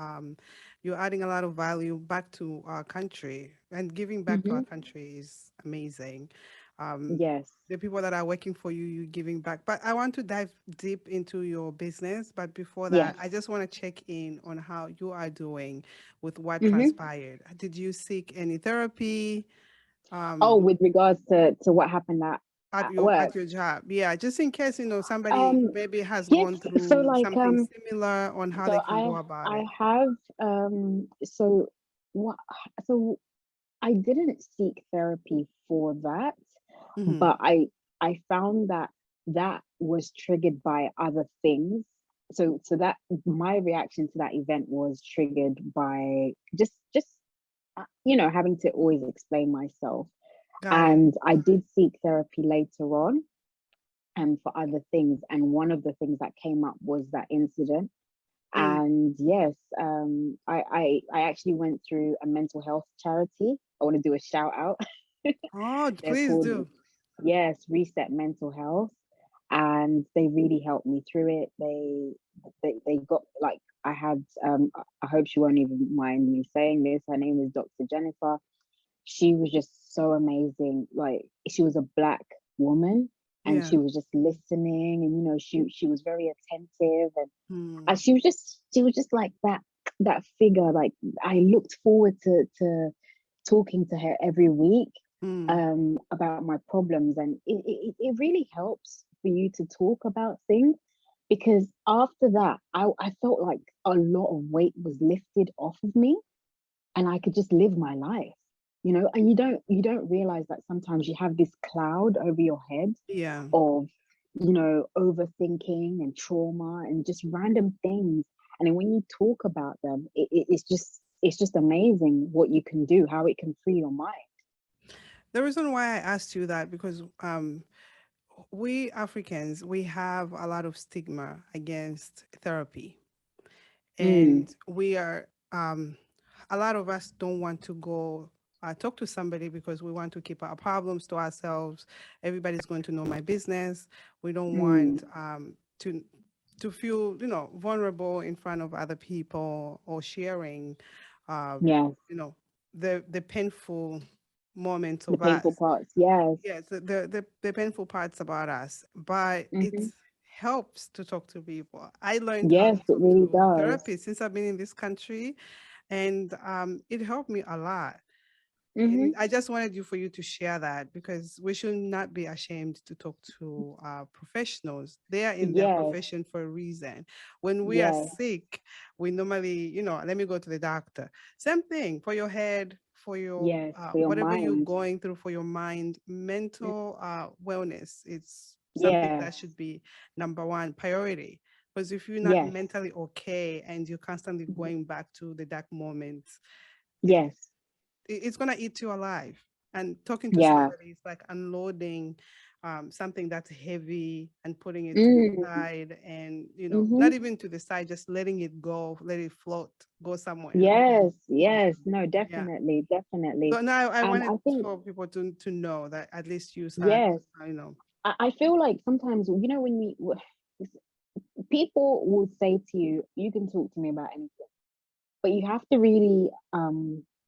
You're adding a lot of value back to our country, and giving back to our Mhm, country is amazing. Um, yes, the people that are working for you, you giving back. But I want to dive deep into your business. But before that, yes. I just want to check in on how you are doing with what Mhm. transpired. Did you seek any therapy? Oh, Um, with regards to what happened at at work. your job, yeah, just in case somebody Um, maybe has yes. gone So through like something similar on how so they can go about I it. have so what so I didn't seek therapy for that, Hmm. but I found that that was triggered by other things. So that my reaction to that event was triggered by just having to always explain myself. Got it. And I did seek therapy later on, and for other things. And one of the things that came up was that incident. Mm. And yes, I actually went through a mental health charity. I want to do a shout out. Oh, They're please called, do. yes, Reset Mental Health, and they really helped me through it. They got, like, I had I hope she won't even mind me saying this. Her name is Dr. Jennifer. She was just so amazing. Like, she was a black woman, and Yeah. she was just listening, and she was very attentive, and Hmm. she was just like that figure. Like, I looked forward to talking to her every week Hmm. about my problems, and it really helps for you to talk about things, because after that I felt like a lot of weight was lifted off of me, and I could just live my life. And you don't realize that sometimes you have this cloud over your head Yeah. of overthinking and trauma and just random things. And then when you talk about them, it's just amazing what you can do, how it can free your mind. The reason why I asked you that, because we Africans, we have a lot of stigma against therapy, Mm, and we are a lot of us don't want to go talk to somebody because we want to keep our problems to ourselves. Everybody's going to know my business. We don't mm, want to feel vulnerable in front of other people, or sharing uh, yes, you know the painful moments the of painful us. parts. Yes. Yes, the painful parts about us, but it Hmm. helps to talk to people. I learned how Yes, to it talk really to does. therapists since I've been in this country, and it helped me a lot. Mm-hmm. And I just wanted for you to share that, because we should not be ashamed to talk to professionals. They are in their Yes, profession for a reason. When we are yes, sick, we normally, let me go to the doctor. Same thing for your head, for your yes, for your whatever you're mind. going through, for your mind, mental wellness. It's something Yes, that should be number one priority. Because if you're not yes, mentally okay and you're constantly mhm, going back to the dark moments, it, yes, it's gonna eat you alive. And talking to yeah. somebody is like unloading something that's heavy and putting it to the Mm, side, and mm-hmm. not even to the side, just letting it go, let it float, go somewhere. Yes, Yeah, yes, no, yeah. definitely, definitely. So now I And wanted I think, for people to know that at least you had, yes, you know. I feel like sometimes, when people will say to you, you can talk to me about anything, but you have to really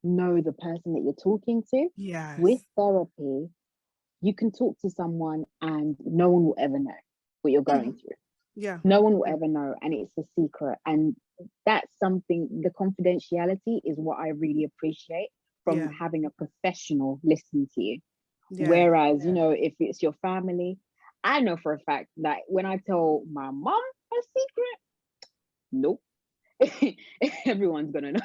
know the person that you're talking to. With Yes. therapy, you can talk to someone and no one will ever know what you're going Mhm. through. Yeah. No one will ever know, and it's a secret. And that's something, the confidentiality is what I really appreciate from Yeah. having a professional listen to you. Yeah. Whereas, if it's your family, I know for a fact that when I tell my mom a secret, nope, everyone's gonna know.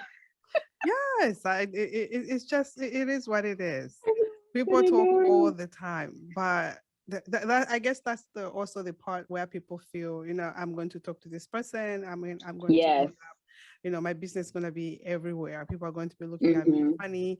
Yes. It's just it is what it is. Everyone's People gonna talk all know. the time, but that I guess that's also the part where people feel, I'm going to talk to this person. I'm going to Yes. end up, my business is going to be everywhere. People are going to be looking at me Hmm. funny,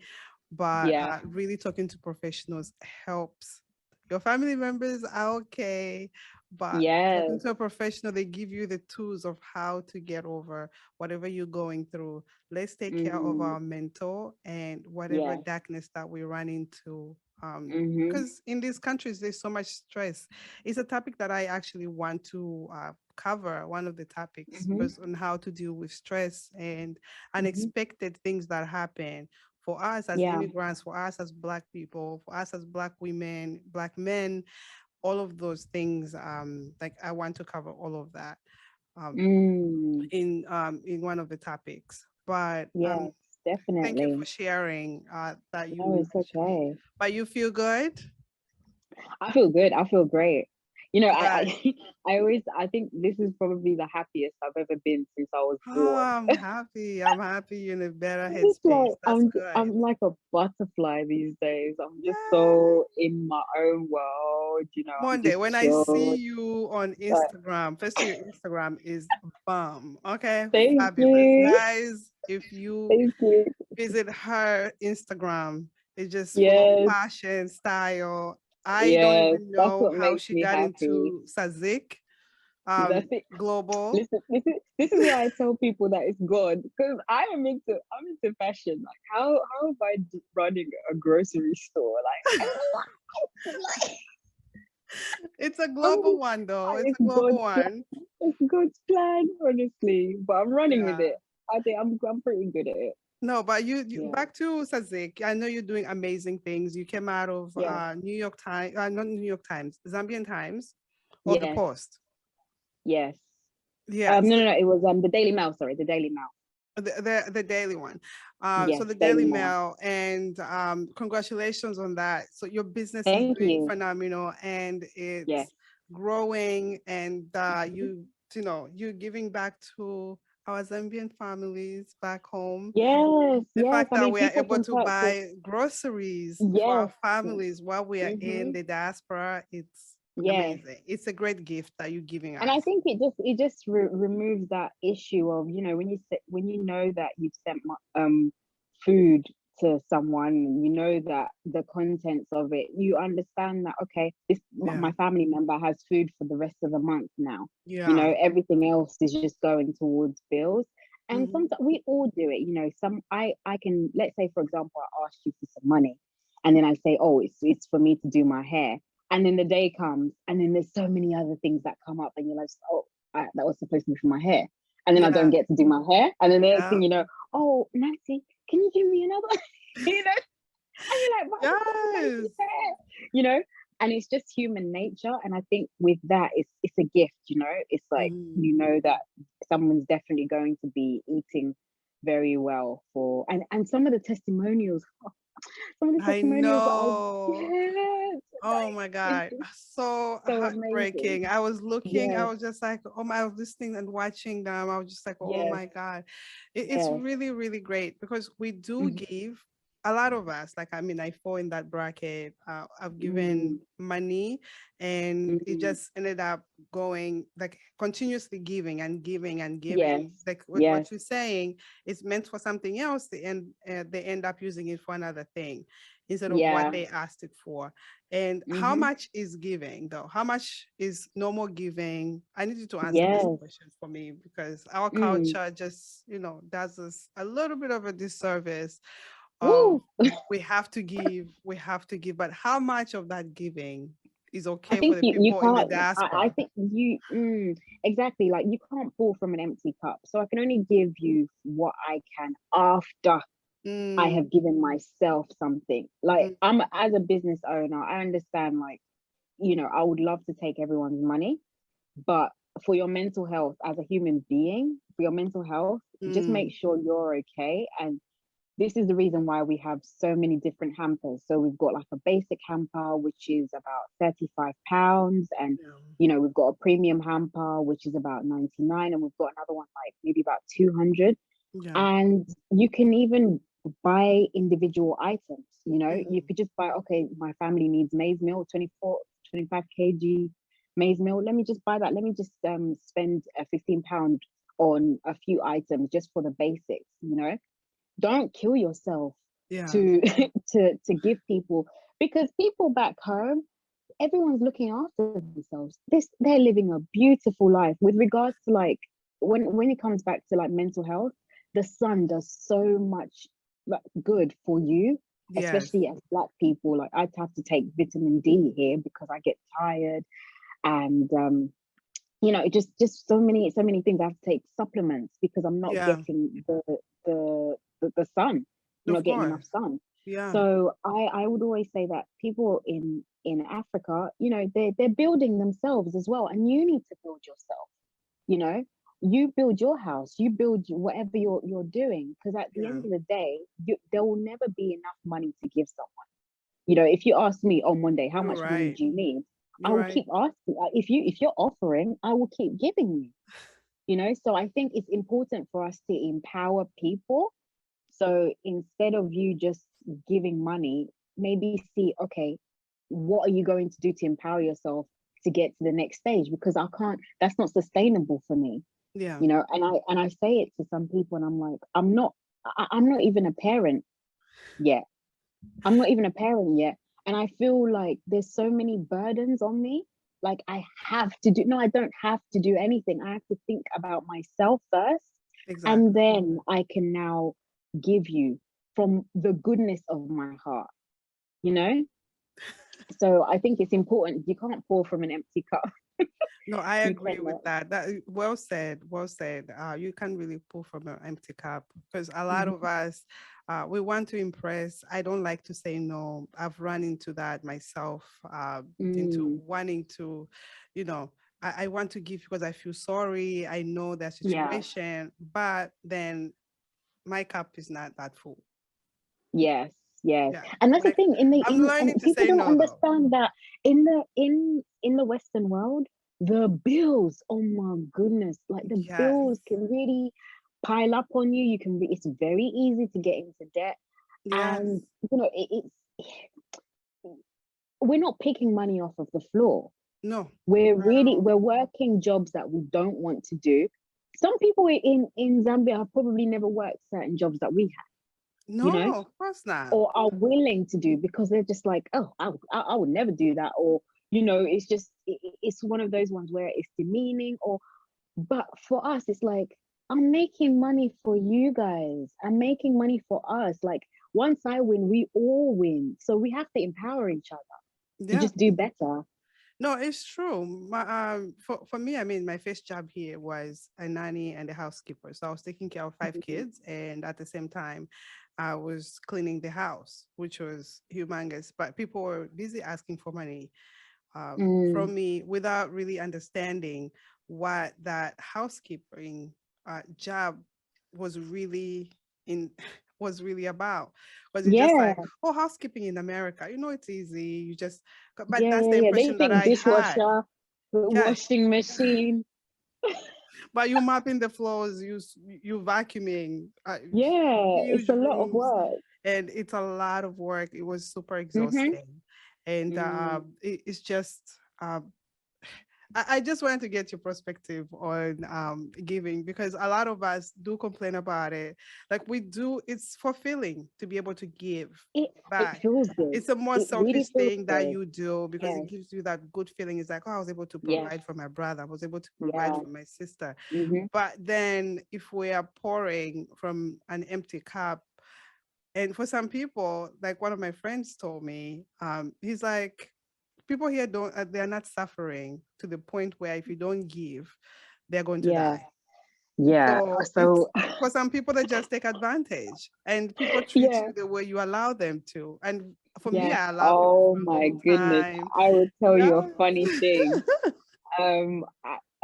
but Yeah. really talking to professionals helps. Your family members are okay, but talking Yes. to a professional, they give you the tools of how to get over whatever you're going through. Let's take care of Hmm. our mental and whatever Yes. darkness that we run into. Hmm. Because in these countries, there's so much stress. It's a topic that I actually want to cover, one of the topics, Hmm. was on how to deal with stress and Hmm. unexpected things that happen for us as Yeah. immigrants, for us as Black people, for us as Black women, Black men, all of those things. Like I want to cover all of that um, Mm. in one of the topics. But Yes, thank you for definitely. sharing that No, you it's actually. okay. But you feel good? I feel good. I feel great. Good. I think this is probably the happiest I've ever been since I was Oh, born. I'm happy. I'm happy you're in a better I'm just like headspace. That's good. I'm like a butterfly these days. I'm just Yeah. so in my own world. I'm Monday, just when I see chilled. you on But Instagram, first your Instagram is bomb. Okay, thank fabulous. you, Guys, if you thank you. visit her Instagram, it's just full of Yes, fashion, style. I don't yes. even That's know what how makes she me got happy. into Zasik That's it. Global. Listen, this is why I tell people that it's God, because I'm into fashion. Like how am I running a grocery store? Like It's a I'm global just one, though. like, It's it's a global God's plan. one. It's God's plan, honestly. But I'm running with Yeah. it. I think I'm pretty good at it. No, but you Yeah. back to Sazik. I know you're doing amazing things. You came out of Yes. New York Times, not New York Times, Zambian Times, or the Yes. Post. Yes. Yes, No, no, no. It was the Daily Mail. Sorry, the Daily Mail. the Daily one. So Yes, the Daily Daily Mail. Mail, and congratulations on that. So your business is Thank doing you. phenomenal, and Yes. it's growing, and Mhm. you're giving back to our Zambian families back home. Yes. The Yes. fact I that mean, we are people able can to purchase. buy groceries for our Yes. families while we are in Mm-hmm. the diaspora, it's Yes. amazing. It's a great gift that you're giving And I us. think it just removes that issue of, when you know that you've sent food to someone, and you know that the contents of it, you understand that, okay, Yeah. my family member has food for the rest of the month now. Yeah. Everything else is just going towards bills. And Hmm. sometimes we all do it. I can, let's say, for example, I asked you for some money, and then I say, oh, it's for me to do my hair, and then the day comes, and then there's so many other things that come up, and you're like, oh, that was supposed to be for my hair. And then I Yeah. don't get to do my hair. And then the next Yeah. thing you know, oh, Nancy, can you give me another? you know? And you're like, but I just got some Yes. Nancy's hair, you know? And it's just human nature. And I think with that, it's a gift, It's like, Mhm. that someone's definitely going to be eating very well and some of the testimonials, some of the I testimonials that I know. get, Oh like, my it's God. just So so amazing. heartbreaking. I was looking, I Yes, was just like, oh my, I was listening and watching them. I was just like, oh yes, my God. It's yes. really, really great because we do Mhm. give a lot of us. Like, I mean, I fall in that bracket. I've given Mm, money and it mm. just ended up going like continuously giving and giving and Yes, giving. Like yes, what you're saying is meant for something else, they end up using it for another thing instead of what yeah. they asked it for. And how Hmm. much is giving though? How much is normal giving? I need you to answer this Yes. question for me because our Mm. culture just, does us a little bit of a disservice of Woo. we have to give, but how much of that giving is I okay for think the you people in the can't. I diaspora? think exactly, like you can't pour from an empty cup. So I can only give you what I can after I Mm, have given myself something. Like mm, I'm as a business owner, I understand like, I would love to take everyone's money, but for your mental health as a human being, for your mental health, just make mm, sure you're okay. And this is the reason why we have so many different hampers. So we've got like a basic hamper, which is about £35. And, yeah, we've got a premium hamper, which is about 99. And we've got another one, like maybe about 200. yeah. And you can even buy individual items. You Mm, could just buy, okay, my family needs maize meal, 24, 25 kg maize meal. Let me just buy that. Let me just spend £15 on a few items just for the basics. Don't kill yourself yeah, to to give people, because people back home, everyone's looking after themselves. They're living a beautiful life with regards to like when it comes back to like mental health. The sun does so much like good for you, yes, especially as black people. Like I'd have to take vitamin D here because I get tired, and just so many things. I have to take supplements because I'm not yeah, getting the sun. I'm of not getting enough course, sun. yeah, So I would always say that people in Africa, they're building themselves as well, and you need to build yourself. You know, you build your house, you build whatever you're doing, because at the yeah. end of the day, there will never be enough money to give someone. If you ask me on Monday, how You're much money right. do you need? I You're will right. keep asking. If you're offering, I will keep giving you. So I think it's important for us to empower people. So instead of you just giving money, maybe see, okay, what are you going to do to empower yourself to get to the next stage? Because I can't, that's not sustainable for me. Yeah. And I say it to some people, and I'm like, I'm not even a parent yet. I'm not even a parent yet. And I feel like there's so many burdens on me. Like I have to do, no, I don't have to do anything. I have to think about myself first. And Exactly. then I can now give you from the goodness of my heart, you know? So I think it's important. You can't pour from an empty cup. No, I You agree with cannot. that. Well said. Well said. You can't really pull from an empty cup because a lot of Mhm. us, we want to impress. I don't like to say no. I've run into that myself, into Mm, wanting to, you know, I want to give because I feel sorry. I know that yeah. situation, but then my cup is not that full. Yes, yes. Yeah. And that's the Like thing, in the I'm in learning and to people say don't no though. understand that in the Western world, the bills, oh my goodness, like the Yes. bills can really pile up on you. It's very easy to get into debt. And Yes. we're not picking money off of the floor. No. We're Not at really all. we're working jobs that we don't want to do. Some people in Zambia have probably never worked certain jobs that we have, you No, know, of course not. or are willing to do, because they're just like, oh, I would never do that. Or it's just it's one of those ones where it's demeaning. But for us, it's like, I'm making money for you guys, I'm making money for us. Like once I win, we all win, so we have to empower each other to Yeah. just do better. No, it's true. For me, I mean, my first job here was a nanny and a housekeeper. So I was taking care of five Mhm. kids, and at the same time, I was cleaning the house, which was humongous. But people were busy asking for money Mm, from me without really understanding what that housekeeping job was really in was really about. Was it just Yeah, like, oh, housekeeping in America, it's easy, you just, but yeah, that's yeah, the yeah. They impression that think I had. dishwasher, Yes, washing machine. but you mopping the floors, you vacuuming, Yeah, it's huge a lot of rooms, work. and it's a lot of work. It was super Mm-hmm. exhausting, and Mm, it's just. I just wanted to get your perspective on giving, because a lot of us do complain about it. Like we do, it's fulfilling to be able to give it back. feels good. It's a more It really selfish feels thing that good. you do because Yeah, it gives you that good feeling. It's like, oh, I was able to yeah, provide for my brother. I was able to provide yeah. for my sister. Mm-hmm. But then if we are pouring from an empty cup, and for some people, like one of my friends told me, he's like, people here don't, they're not suffering to the point where if you don't give, they're going to Yeah, die. yeah. So it's, So for some people, they just take advantage, and people treat yeah, you the way you allow them to. And for me, yeah. I allow people Oh for a my long goodness. time. I will tell you a Yeah. funny thing.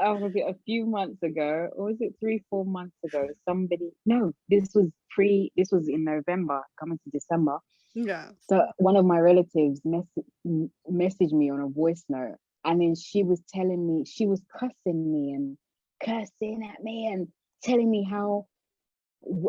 Was it a few months ago, or was it 3, 4 months ago? Somebody, no, this was in November, coming to December. Yeah. So one of my relatives messaged me on a voice note, and then she was telling me, she was cussing me and cursing at me and telling me how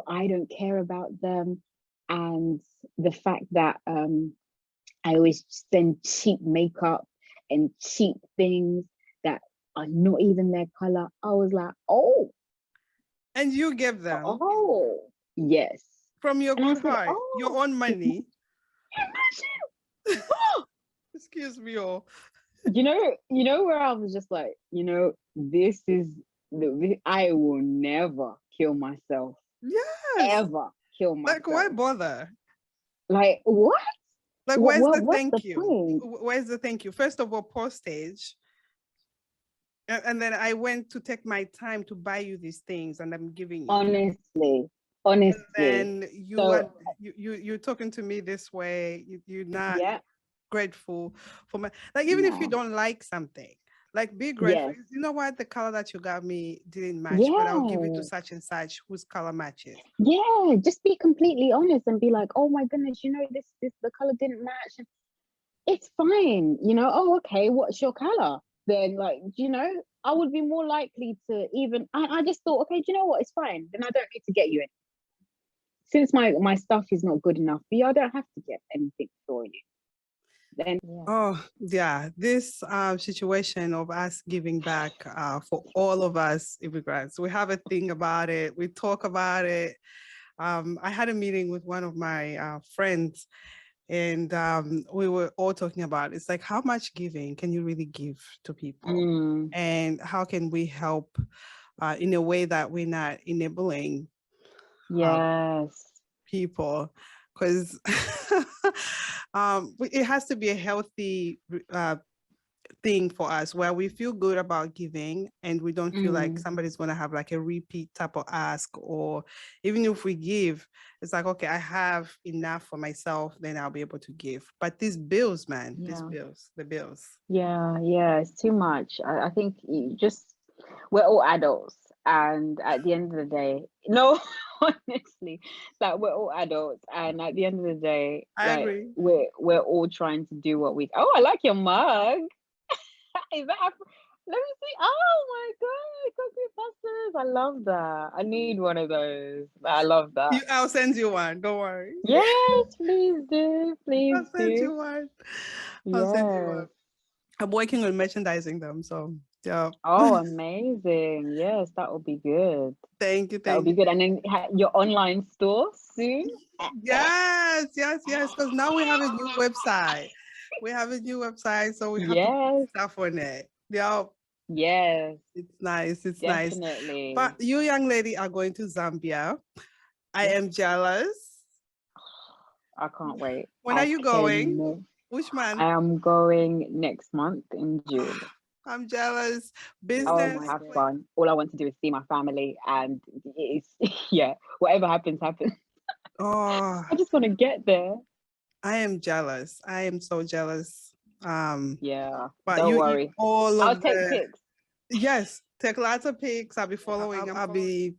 I don't care about them, and the fact that I always send cheap makeup and cheap things that are not even their color. I was like, And you give them oh, yes. from your And I said, card, your oh, own money. imagine. Excuse me. Oh, Where I was just like, this is I will never kill myself, yes. ever kill Like, why myself. bother? Like, what? Like, where's the What's the thank you? point? Where's the thank you? First of all, postage. And then I went to take my time to buy you these things, and I'm giving you. Honestly, And honestly. then you are So you're talking to me this way. You're not yeah, grateful for my, like, even if you no, don't like something, like be grateful. yes, You know what? The color that you got me didn't match, but I'll give it to yeah, such and such whose color matches. yeah. Just be completely honest and be like, oh my goodness, this the color didn't match. And it's fine, Oh, okay, what's your color? Then, like, I would be more likely to even. I just thought, okay, do you know what? It's fine. Then I don't need to get you any. Since my stuff is not good enough for you, I don't have to get anything for you. Then yeah. Oh, yeah. This situation of us giving back for all of us immigrants, we have a thing about it. We talk about it. I had a meeting with one of my friends, and we were all talking about, it's like, how much giving can you really give to people? And how can we help in a way that we're not enabling Yes. people? Because it has to be a healthy thing for us where we feel good about giving, and we don't feel like somebody's going to have like a repeat type of ask, or even if we give, it's like, okay, I have enough for myself, then I'll be able to give. But these bills, man, the bills. Yeah, it's too much. I think we're all adults, and at the end of the day, no, honestly, like we're all adults, and at the end of the day, I like agree. we're all trying to do what we. Oh, I like your mug. Is that? Let me see. Oh my god, cookie pastas! I love that. I need one of those. I love that. I'll send you one, don't worry. Yes, please do. Please I'll send do. you one. I'll send you one. Yes. I'm working on merchandising them, so yeah. Oh, amazing. Yes, that would be good. Thank you, That would thank be you. good. And then your online store soon? Yes, because now we have a new website. We have a new website, so we have to put Yes, stuff on it. Yeah, yes, it's nice. It's nice. definitely. But you young lady are going to Zambia. I Yes. am jealous. I can't wait. When are you going? cannot- Which month? I am going next month in June. I'm jealous. I Business. want to have fun. All I want to do is see my family, and it's yeah, whatever happens, happens. Oh, I just want to get there. I am jealous. I am so jealous. Yeah, But don't you eat worry. all I'll of take the. pics. Yes, take lots of pics. I'll be following. I'll be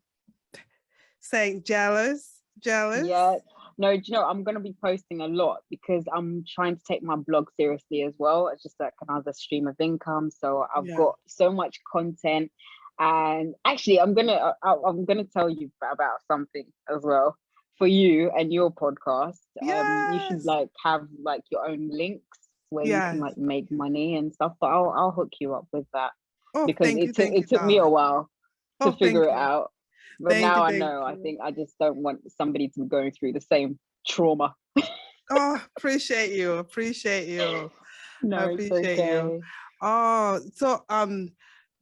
saying jealous. Jealous? Yeah. No, do you know, I'm going to be posting a lot because I'm trying to take my blog seriously as well. It's just like another stream of income. So I've Yeah. got so much content. And actually, I'm gonna tell you about something as well for you and your podcast. You should Yes. like have like your own links where you can Yes. like make money and stuff. But I'll hook you up with that Oh, because thank you, it took me a darling. while to Oh, figure thank it you. out. But Thank now you, I thank know. I you. think I just don't want somebody to be going through the same trauma. Oh, appreciate you. Appreciate you. I No, it's appreciate you. okay. Oh, so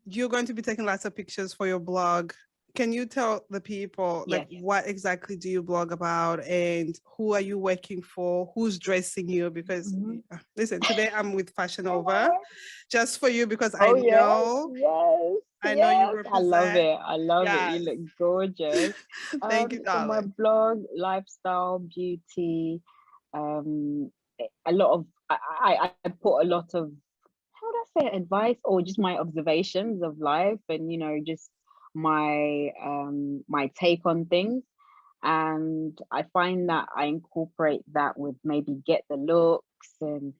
you're going to be taking lots of pictures for your blog. Can you tell the people like Yes. what exactly do you blog about and who are you working for? Who's dressing you? Because Mhm. listen, today I'm with Fashion Over just for you because Oh yes, I know you yes. I love represent. it. I love it. You Yes. look gorgeous. Thank you, So my darling. blog, lifestyle, beauty, um, a lot of I put a lot of, how do I say, advice or just my observations of life and just my take on things. And I find that I incorporate that with maybe get the looks and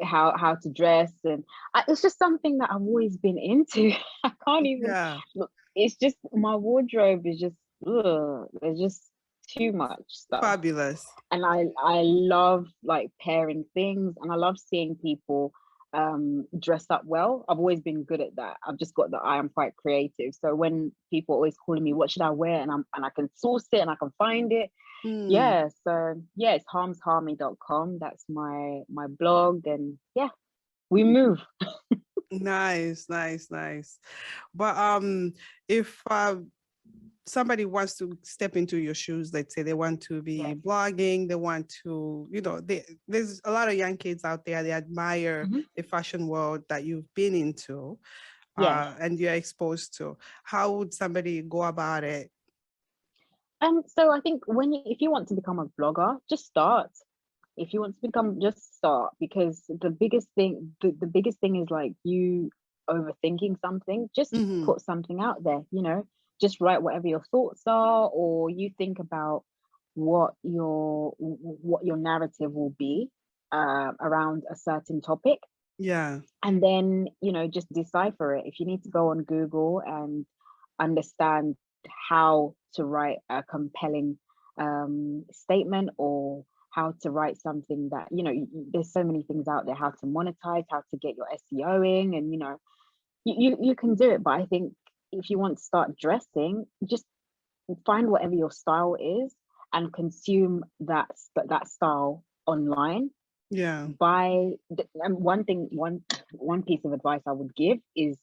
how to dress, and it's just something that I've always been into. I can't even Yeah. look. It's just my wardrobe is just there's just too much stuff, Fabulous. and I love like pairing things, and I love seeing people dress up well. I've always been good at that. I've just got the eye. I'm quite creative, so when people are always calling me what should I wear, and I can source it and I can find it. Hmm. Yeah, so yeah, it's harmsharmy.com. That's my blog, and yeah, we move. Nice, nice, nice. But if somebody wants to step into your shoes, let's say they want to be Yes. blogging, they want to, there's a lot of young kids out there, they admire Mhm. the fashion world that you've been into Yes. and you're exposed to. How would somebody go about it? So I think if you want to become a blogger, just start. If you want to become, just start, because the biggest thing is like you overthinking something. Just Mhm. put something out there, just write whatever your thoughts are, or you think about what your narrative will be around a certain topic, Yeah. and then just decipher it. If you need to go on Google and understand how to write a compelling statement, or how to write something that there's so many things out there, how to monetize, how to get your SEOing, and you can do it. But I think if you want to start dressing, just find whatever your style is and consume that style online. Yeah. And one piece of advice I would give is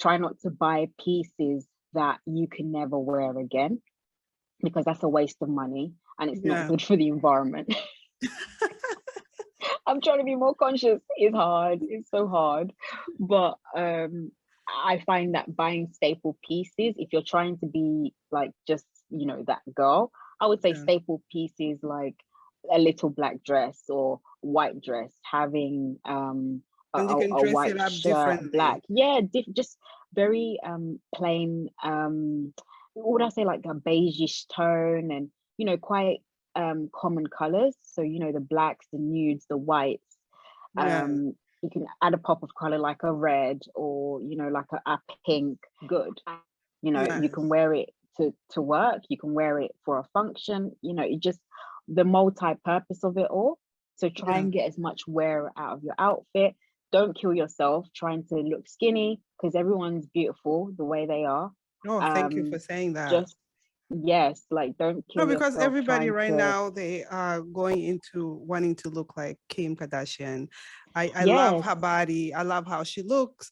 try not to buy pieces that you can never wear again, because that's a waste of money and it's not Yeah. good for the environment. I'm trying to be more conscious. It's hard. It's so hard. But I find that buying staple pieces, if you're trying to be like just, that girl, I would say Yeah. staple pieces like a little black dress or white dress, having And you can a dress it white up shirt, differently. black. Yeah, just very plain, what would I say, like a beigeish tone, and quite common colors. So the blacks, the nudes, the whites. Yeah. You can add a pop of color like a red, or like a pink. Good. You Nice. can wear it to work. You can wear it for a function. It just the multi-purpose of it all. So try Yeah. and get as much wear out of your outfit. Don't kill yourself trying to look skinny, because everyone's beautiful the way they are. Oh, thank you for Um, saying that. just Yes, like don't No, kill because yourself everybody trying right to. now they are going into wanting to look like Kim Kardashian. I love Yes, her body. I love how she looks,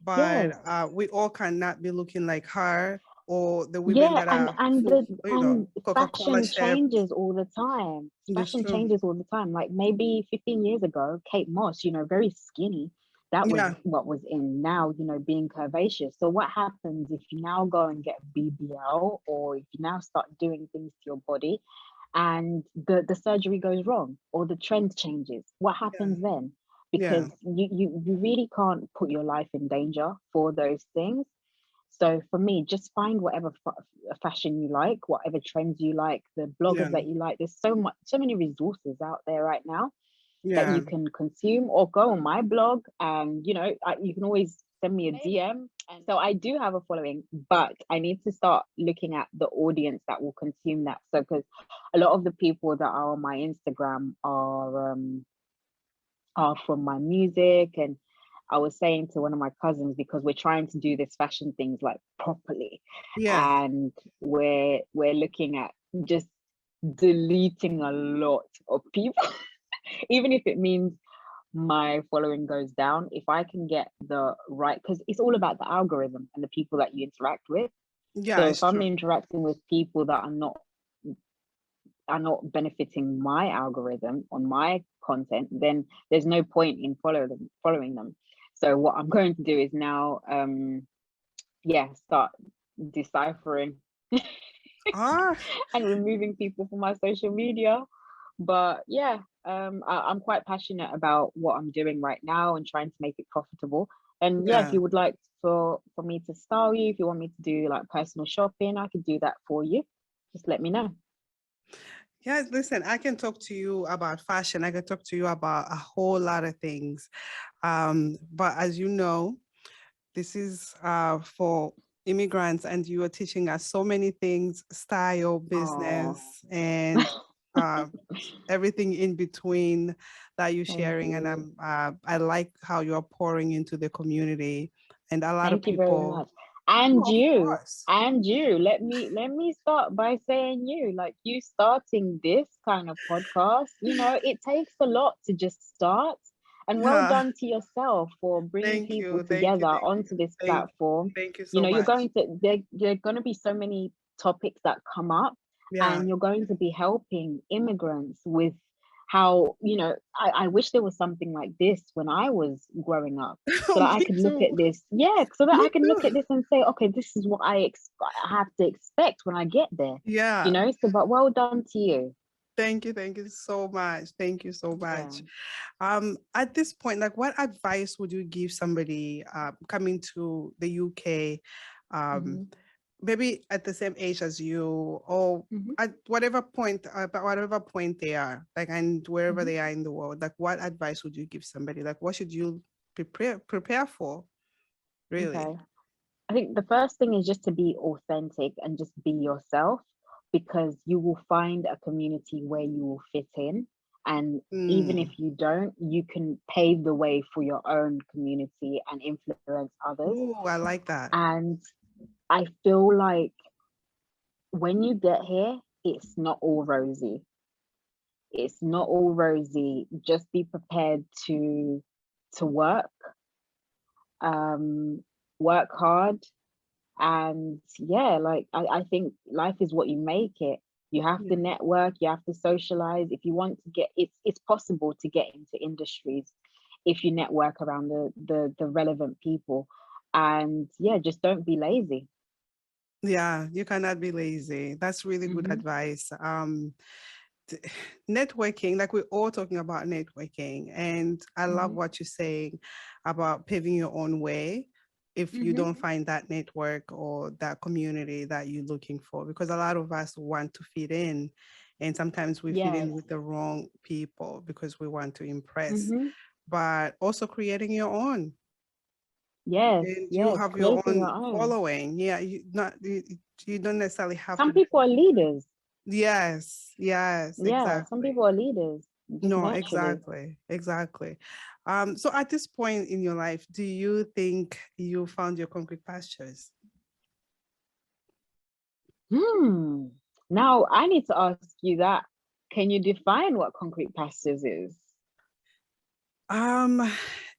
but yes, we all cannot be looking like her or the women yeah, that and are and full, the and Coca-Cola fashion shaped. changes all the time. That's Fashion true. changes all the time. Like maybe 15 years ago, Kate Moss, very skinny. That was Yeah, what was in. Now, being curvaceous. So what happens if you now go and get BBL, or if you now start doing things to your body, and the surgery goes wrong, or the trend changes? What yeah, happens then? yeah, Because you really can't put your life in danger for those things. So for me, just find whatever fashion you like, whatever trends you like, the Yeah. bloggers that you like. There's so many resources out there right now that Yeah. you can consume, or go on my blog and, you know, you can always send me a DM. And so I do have a following, but I need to start looking at the audience that will consume that. So because a lot of the people that are on my Instagram are from my music. And I was saying to one of my cousins, because we're trying to do this fashion things like properly, Yeah. and we're looking at just deleting a lot of people, even if it means my following goes down. If I can get the right, because it's all about the algorithm and the people that you interact with. Yeah, So it's if I'm true. interacting with people that are not benefiting my algorithm on my content, then there's no point in following them. So what I'm going to do is now start deciphering Ah, and removing people from my social media. But yeah, I'm quite passionate about what I'm doing right now and trying to make it profitable. And yeah, if yeah. you would like for me to style you, if you want me to do like personal shopping, I could do that for you. Just let me know. Yeah, listen, I can talk to you about fashion. I can talk to you about a whole lot of things. But as you know, this is for immigrants, and you are teaching us so many things, style, business, Oh, and uh, everything in between that you're thank sharing. And you. I like how you're pouring into the community, and a lot of Thank you very people. much. And Oh, of you, course. let me start by saying, you, like, you starting this kind of podcast, you know, it takes a lot to just start. And well Yeah. done to yourself for bringing Thank people you. Thank you. together Thank you. onto this Thank, platform. thank you You so know, you're much. going to there are going to be so many topics that come up, Yeah. and you're going to be helping immigrants with how, you know, I wish there was something like this when I was growing up, so that I Me could look at too. this. Yeah, so that Me I can look at too. this and say, okay, this is what I have to expect when I get there. You Yeah. know, so but well done to you. Thank you. Thank you so much. Thank you so Yeah. much. At this point, like, what advice would you give somebody coming to the UK, um, Hmm. maybe at the same age as you, or Hmm. at whatever point they are, like, and wherever Hmm. they are in the world? Like, what advice would you give somebody? Like, what should you prepare for, really? Okay. I think the first thing is just to be authentic and just be yourself, because you will find a community where you will fit in. And even if Mm. you don't, you can pave the way for your own community and influence others. Oh, I like that. And I feel like when you get here, it's not all rosy. It's not all rosy. Just be prepared to um, work hard, and yeah, like I think life is what you make it. You have Yeah. to network, you have to socialize. If you want to get, it's possible to get into industries if you network around the relevant people. And yeah, just don't be lazy. Yeah, you cannot be lazy. That's really good Hmm. advice. t- Networking, like, we're all talking about networking, and I love Hmm. what you're saying about paving your own way if you Hmm. don't find that network or that community that you're looking for, because a lot of us want to fit in, and sometimes we fit Yes. in with the wrong people because we want to impress. Hmm. But also creating your own, Yes, and you yes, have your creating own your own. following. Yeah, you don't necessarily have to Some be. people are leaders. Yes, yes, Yeah, some exactly. people are leaders just No, naturally. exactly, exactly. So at this point in your life, do you think you found your concrete pastures? Hmm. Now I need to ask you that. Can you define what concrete pastures is? Um,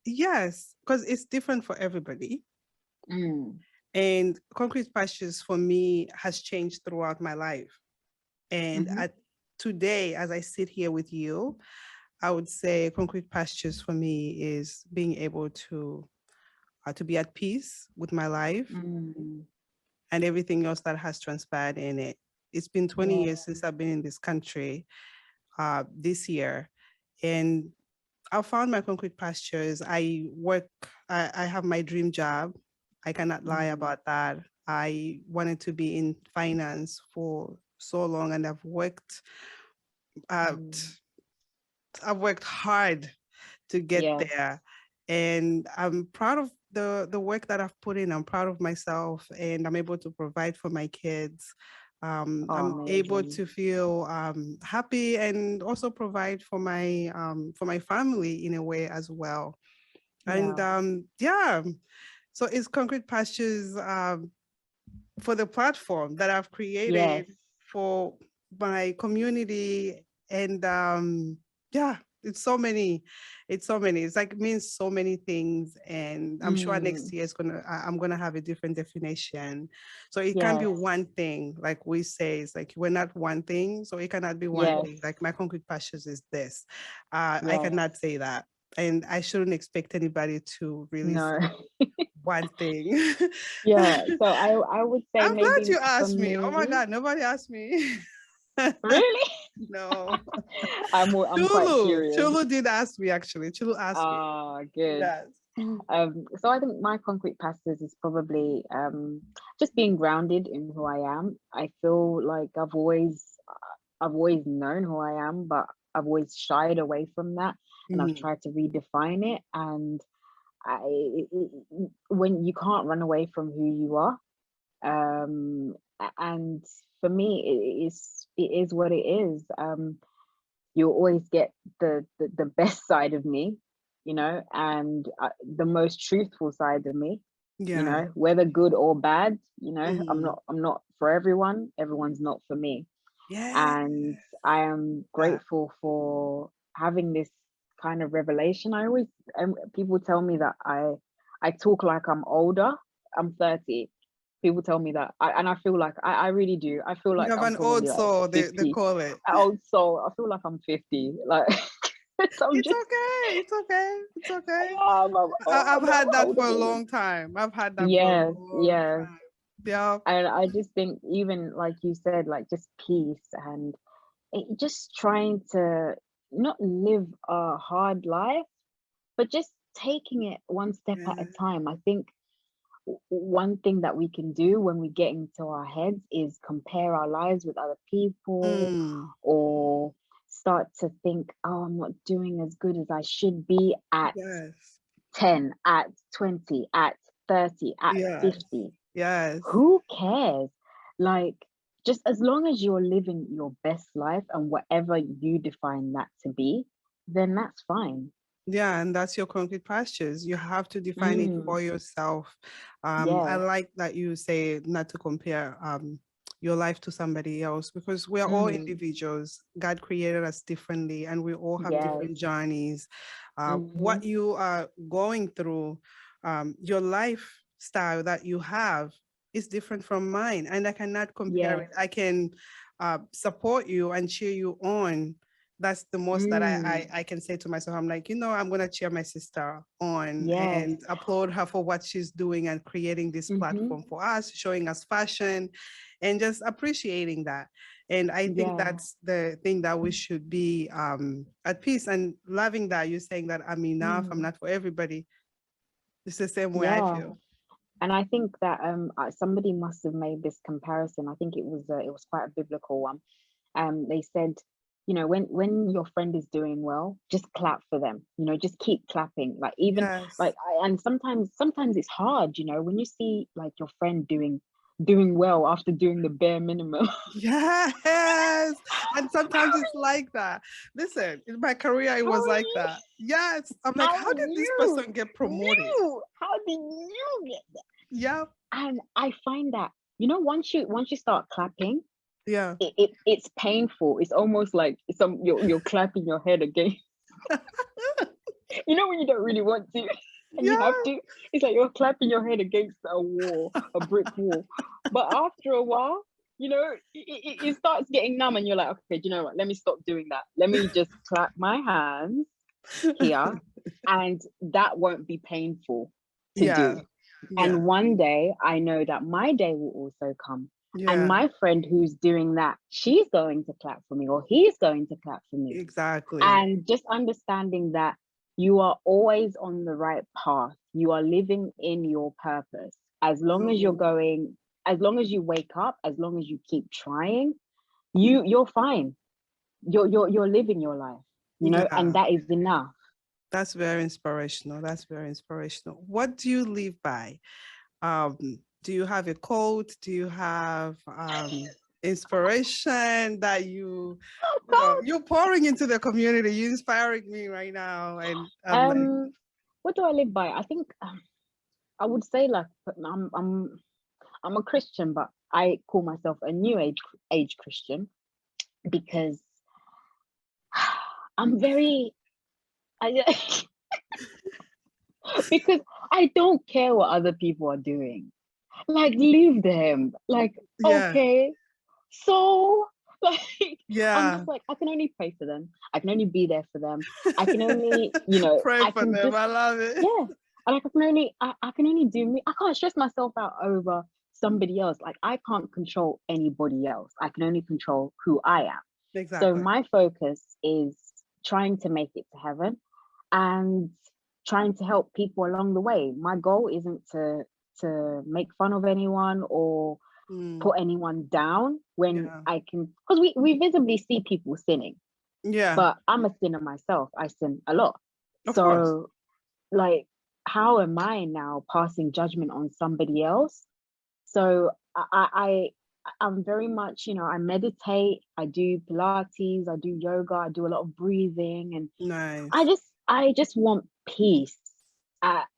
yes, because it's different for everybody. Mm. And concrete pastures for me has changed throughout my life. And Hmm. at today, as I sit here with you, I would say concrete pastures for me is being able to be at peace with my life Mm. and everything else that has transpired in it. It's been 20 Yeah. years since I've been in this country, this year, and I found my concrete pastures. I have my dream job. I cannot lie about that. I wanted to be in finance for so long, and Mm. I've worked hard to get Yes. there. And I'm proud of the work that I've put in. I'm proud of myself, and I'm able to provide for my kids. Oh, I'm able amazing. to feel happy, and also provide for my family in a way as well. And Yeah. so it's Concrete Pastures for the platform that I've Yes. created for my community. And yeah, it's so many. It's like, it means so many things. And I'm sure next Mm. year I'm gonna have a different definition. So it can be Yes. one thing, like we say, it's like we're not one thing. So it cannot be one Yes. thing. Like my Concrete Pastures is this. I Yes. cannot say that. And I shouldn't expect anybody to really No. say one thing. Yeah. So I would say I'm glad maybe you for asked me. Oh my me, God, nobody asked me. really, No. I'm quite curious. Chulu did ask me, actually. Chulu asked me. Ah, good. Yes. So I think my concrete pastas is probably just being grounded in who I am. I feel like I've always known who I am, but I've always shied away from that, and I've Mhm. tried to redefine it. And when you can't run away from who you are, and for me, it is what it is. You'll always get the best side of me, and the most truthful side of me, Yeah. whether good or bad. Mhm. I'm not for everyone. Everyone's not for me, Yeah. and I am grateful for having this kind of revelation. People tell me that I talk like I'm older. I'm 30. People tell me that, and I feel like I really do. I feel You like have I'm an old probably like soul, they 50. call it. An old soul. I feel like I'm 50. Like so I'm It's just okay. It's okay. It's okay. I'm I've older. I'm had an that older for a woman. long time. I've had that for a Yes, long yes. time. Yeah. And I just think, even like you said, like just peace, and just trying to not live a hard life, but just taking it one step at a Yeah. time. I think one thing that we can do when we get into our heads is compare our lives with other people, Mm. or start to think, oh, I'm not doing as good as I should be at Yes. 10, at 20, at 30, at Yes. 50. Yes. Who cares? Like, just as long as you're living your best life and whatever you define that to be, then that's fine. Yeah, and that's your Concrete Pastures. You have to define it Mm, for yourself. I yes. like that you say not to compare your life to somebody else, because we are all Mm, individuals. God created us differently, and we all have yes. different journeys. What Mm-hmm. you are going through, your lifestyle that you have is different from mine, and I cannot compare Yes. it. I can support you and cheer you on. That's the most that Mm, I can say to myself. I'm like, I'm gonna cheer my sister on yes. and applaud her for what she's doing and creating this Mm-hmm. platform for us, showing us fashion, and just appreciating that. And I think Yeah. that's the thing that we should be at peace and loving that. You're saying that I'm enough, I'm Mm, not for everybody. It's the same way I yeah. feel. And I think that somebody must have made this comparison. I think it was quite a biblical one. They said, when your friend is doing well, just clap for them. Just keep clapping. Like, even Yes. like and sometimes it's hard. When you see like your friend doing well after doing the bare minimum. Yes. And sometimes it's like that. Listen, in my career, it How was are like you? that. Yes. I'm like, How how did this person get promoted? how did you get? Yeah. And I find that, once you start clapping, Yeah. it's painful. It's almost like you're clapping your head against, when you don't really want to and you have Yeah. to. It's like you're clapping your head against a wall, a brick wall. But after a while, it starts getting numb, and you're like, okay, do you know what? Let me stop doing that. Let me just clap my hands here, and that won't be painful to do. Yeah. Yeah. And one day I know that my day will also come. And Yeah. my friend who's doing that, she's going to clap for me, or he's going to clap for me. Exactly. And just understanding that you are always on the right path. You are living in your purpose. As long as you're going, as long as you wake up, as long as you keep trying, you're fine. You're living your life, and Yeah, that is enough. that's very inspirational. That's very inspirational. What do you live by? Um, do you have a quote? Do you have inspiration that you're pouring into the community? You're inspiring me right now, and I'm like, What do I live by? I think I would say like I'm a Christian, but I call myself a new age Christian because I'm very I, because I don't care what other people are doing. Like, leave them. Like, yeah, okay, so like I'm yeah. just like I can only pray for them. I can only be there for them. I can only, Pray I for can them. just I love it. yeah. Like I can only do me. I can't stress myself out over somebody else. Like I can't control anybody else. I can only control who I am. So Exactly. my focus is trying to make it to heaven and trying to help people along the way. My goal isn't to make fun of anyone or Mm, put anyone down when yeah. I can, because we visibly see people sinning, Yeah. but I'm a sinner myself. I sin a lot. Of course. So like, how am I now passing judgment on somebody else? So I'm very much, I meditate, I do Pilates, I do yoga, I do a lot of breathing, and I Nice. just I just want peace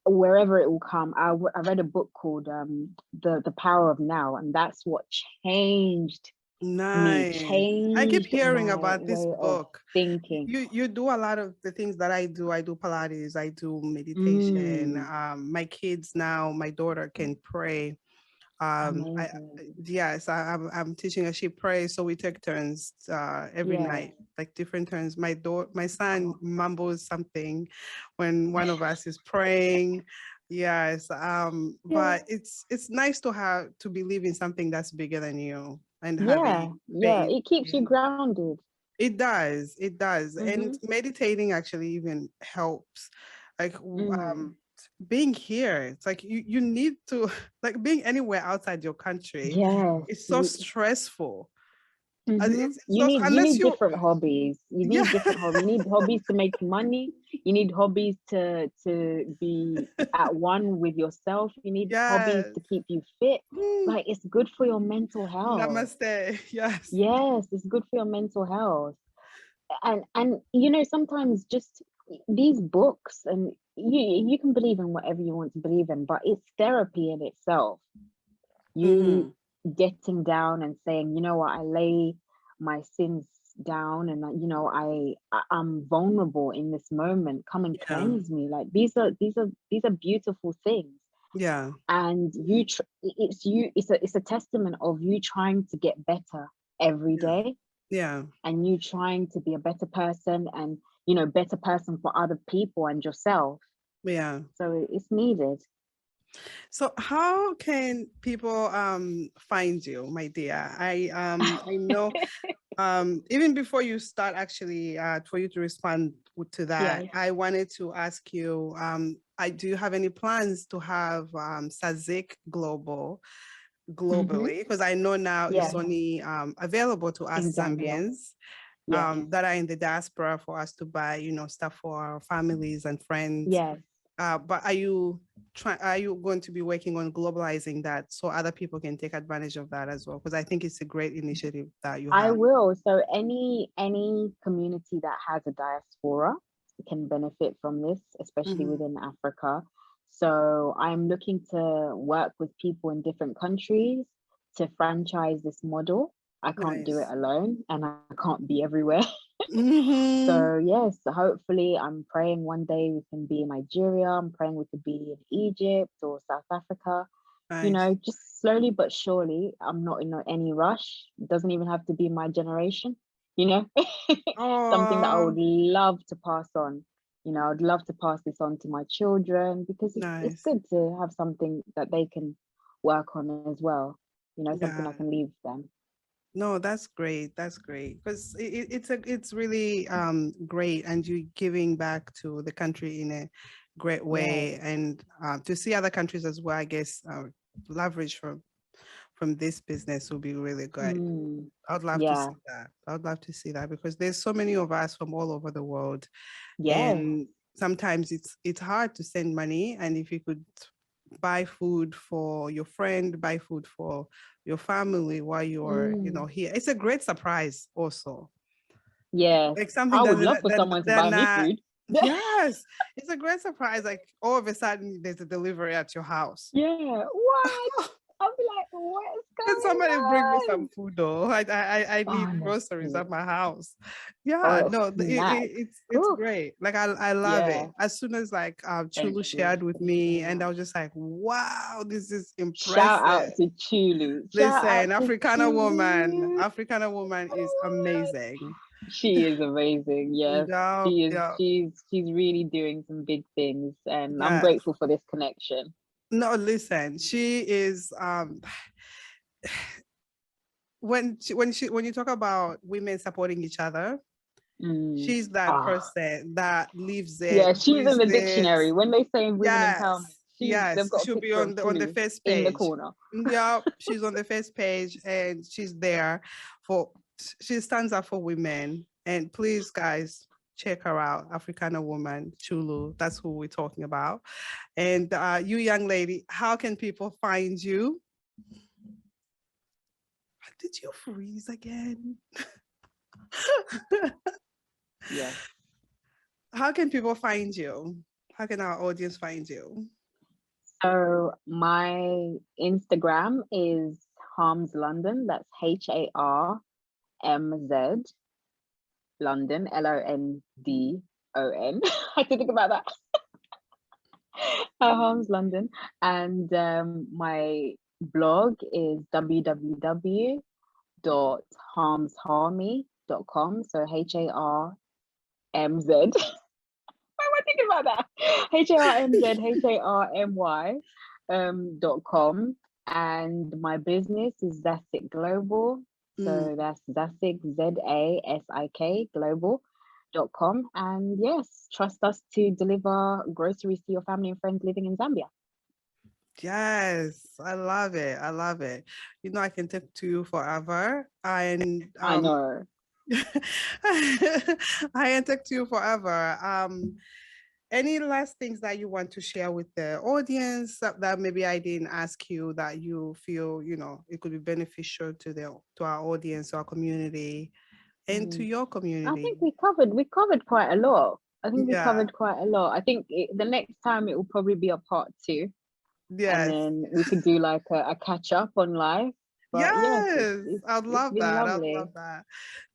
wherever it will come. I read a book called the Power of Now, and that's what changed me, Nice. I keep changed hearing my about this way of book. thinking. You do a lot of the things that I do. I do Pilates, I do meditation. Mm, My kids now, my daughter can pray. amazing. Yes, I'm teaching her. She prays, so we take turns every Yeah. night, like different turns. My son mumbles something when one of us is praying. Yes, Yeah. but it's nice to believe in something that's bigger than you and Yeah. having Yeah. faith It keeps you in. grounded. It does, it does, and Mm-hmm. meditating actually even helps. Like Mm. being here, it's like you need to like being anywhere outside your country. Yes. It's so stressful. Mm-hmm. It's so You unless need you, different hobbies. You yeah, need different hobbies. You need hobbies to make money. You need hobbies to be at one with yourself. You need hobbies yes. to keep you fit. Mm, Like it's good for your mental health. namaste. Yes. Yes, it's good for your mental health. And sometimes just these books, and you can believe in whatever you want to believe in, but it's therapy in itself. You Hmm. getting down and saying, you know what, I lay my sins down, and I'm vulnerable in this moment. Come and Yeah, cleanse me. Like these are beautiful things. yeah, And it's a testament of you trying to get better every yeah, day, yeah. and you trying to be a better person, and better person for other people and yourself. Yeah. So it's needed. So how can people find you, my dear? I know even before you start actually for you to respond to that, Yes. I wanted to ask you I do you have any plans to have Zasik Global Mm-hmm. globally, because I know now it's Yes. only available to us In Zambia. Zambians Yes. that are in the diaspora for us to buy, stuff for our families and friends. Yes. But are you going to be working on globalizing that so other people can take advantage of that as well? Because I think it's a great initiative that you I have. will. So any community that has a diaspora can benefit from this, especially Mhm. within Africa. So I'm looking to work with people in different countries to franchise this model. I can't do it Nice. alone, and I can't be everywhere. Hmm. So yes, hopefully I'm praying one day we can be in Nigeria. I'm praying we could be in Egypt or South Africa. Nice. Just slowly but surely. I'm not in any rush. It doesn't even have to be my generation, you know. Something that I Oh, would love to pass on. I'd love to pass this on to my children, because it's nice. good to have something that they can work on as well. Something I Yeah. can leave them. No, that's great. That's great because it's really great, and you giving back to the country in a great Yes. way, and to see other countries as well. I guess leverage from this business will be really good. I'd love to Yeah. see that. I'd love to see that because there's so many of us from all over the world. Yeah. And sometimes it's hard to send money. And if you could buy food for your friend, buy food for your family while you're, here, it's a great surprise also. Yeah. Like something I that would love for someone to buy me food. Yes, it's a great surprise. Like all of a sudden there's a delivery at your house. Yeah. What? I'll be like, what is going Can somebody bring me on? some food though? I need groceries at my house. Yeah, Oh, no, snap. it's Ooh. great. Like I love Yeah. it. As soon as like Chulu you. shared with Thank me, you. and I was just like, wow, this is impressive. Shout out to Chulu. Listen, Africana Chulu. woman is amazing. She is amazing. Yes, Yeah, she is. yeah. She's really doing some big things, and I'm Yes. grateful for this connection. No, listen, she is when you talk about women supporting each other, she's that person that lives there. Yeah, she's in the dictionary. When they say women empowerment, they've got a she'll be picture on the first page in the corner. Yeah, she's on the first page and she's there she stands up for women. And please, guys, check her out. Africana woman, Chulu. That's who we're talking about. And you, young lady, how can people find you? Did you freeze again? Yeah. How can people find you? How can our audience find you? So my Instagram is Harms London. That's HARMZ London, LONDON. I had to think about that. Harms London. And my blog is www.harmsharmy.com. So HARMZ. Why am I thinking about that? HARMZ.com. And my business is Zasik Global. So that's Zasik, ZASIK global.com. And yes, trust us to deliver groceries to your family and friends living in Zambia. Yes, I love it. I love it. You know, I can talk to you forever. And I know. I can talk to you forever. Any last things that you want to share with the audience that maybe I didn't ask you that you feel, it could be beneficial to our audience, our community, and to your community? I think we covered quite a lot. I think the next time it will probably be a part 2. Yes. And then we could do like a catch up on live. But yes, I'd love that. Lovely. I'd love that.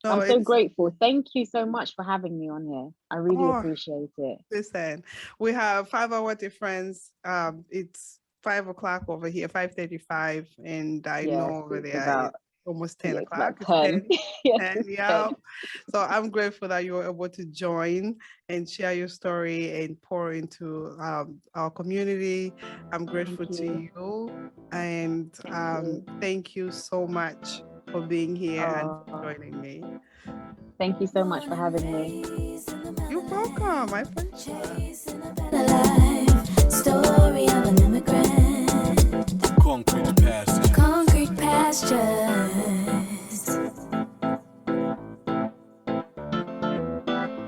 No, I'm so grateful. Thank you so much for having me on here. I really appreciate it. Listen, we have 5-hour difference. It's 5 o'clock over here, 5:35, and I know over there it's almost 10 o'clock. It's 10. 10, yeah. So I'm grateful that you were able to join and share your story and pour into our community. I'm grateful to you. And thank you so much for being here and for joining me. Thank you so much for having me. You're welcome. My pleasure. Story of an immigrant. Concrete pasture. Concrete pasture.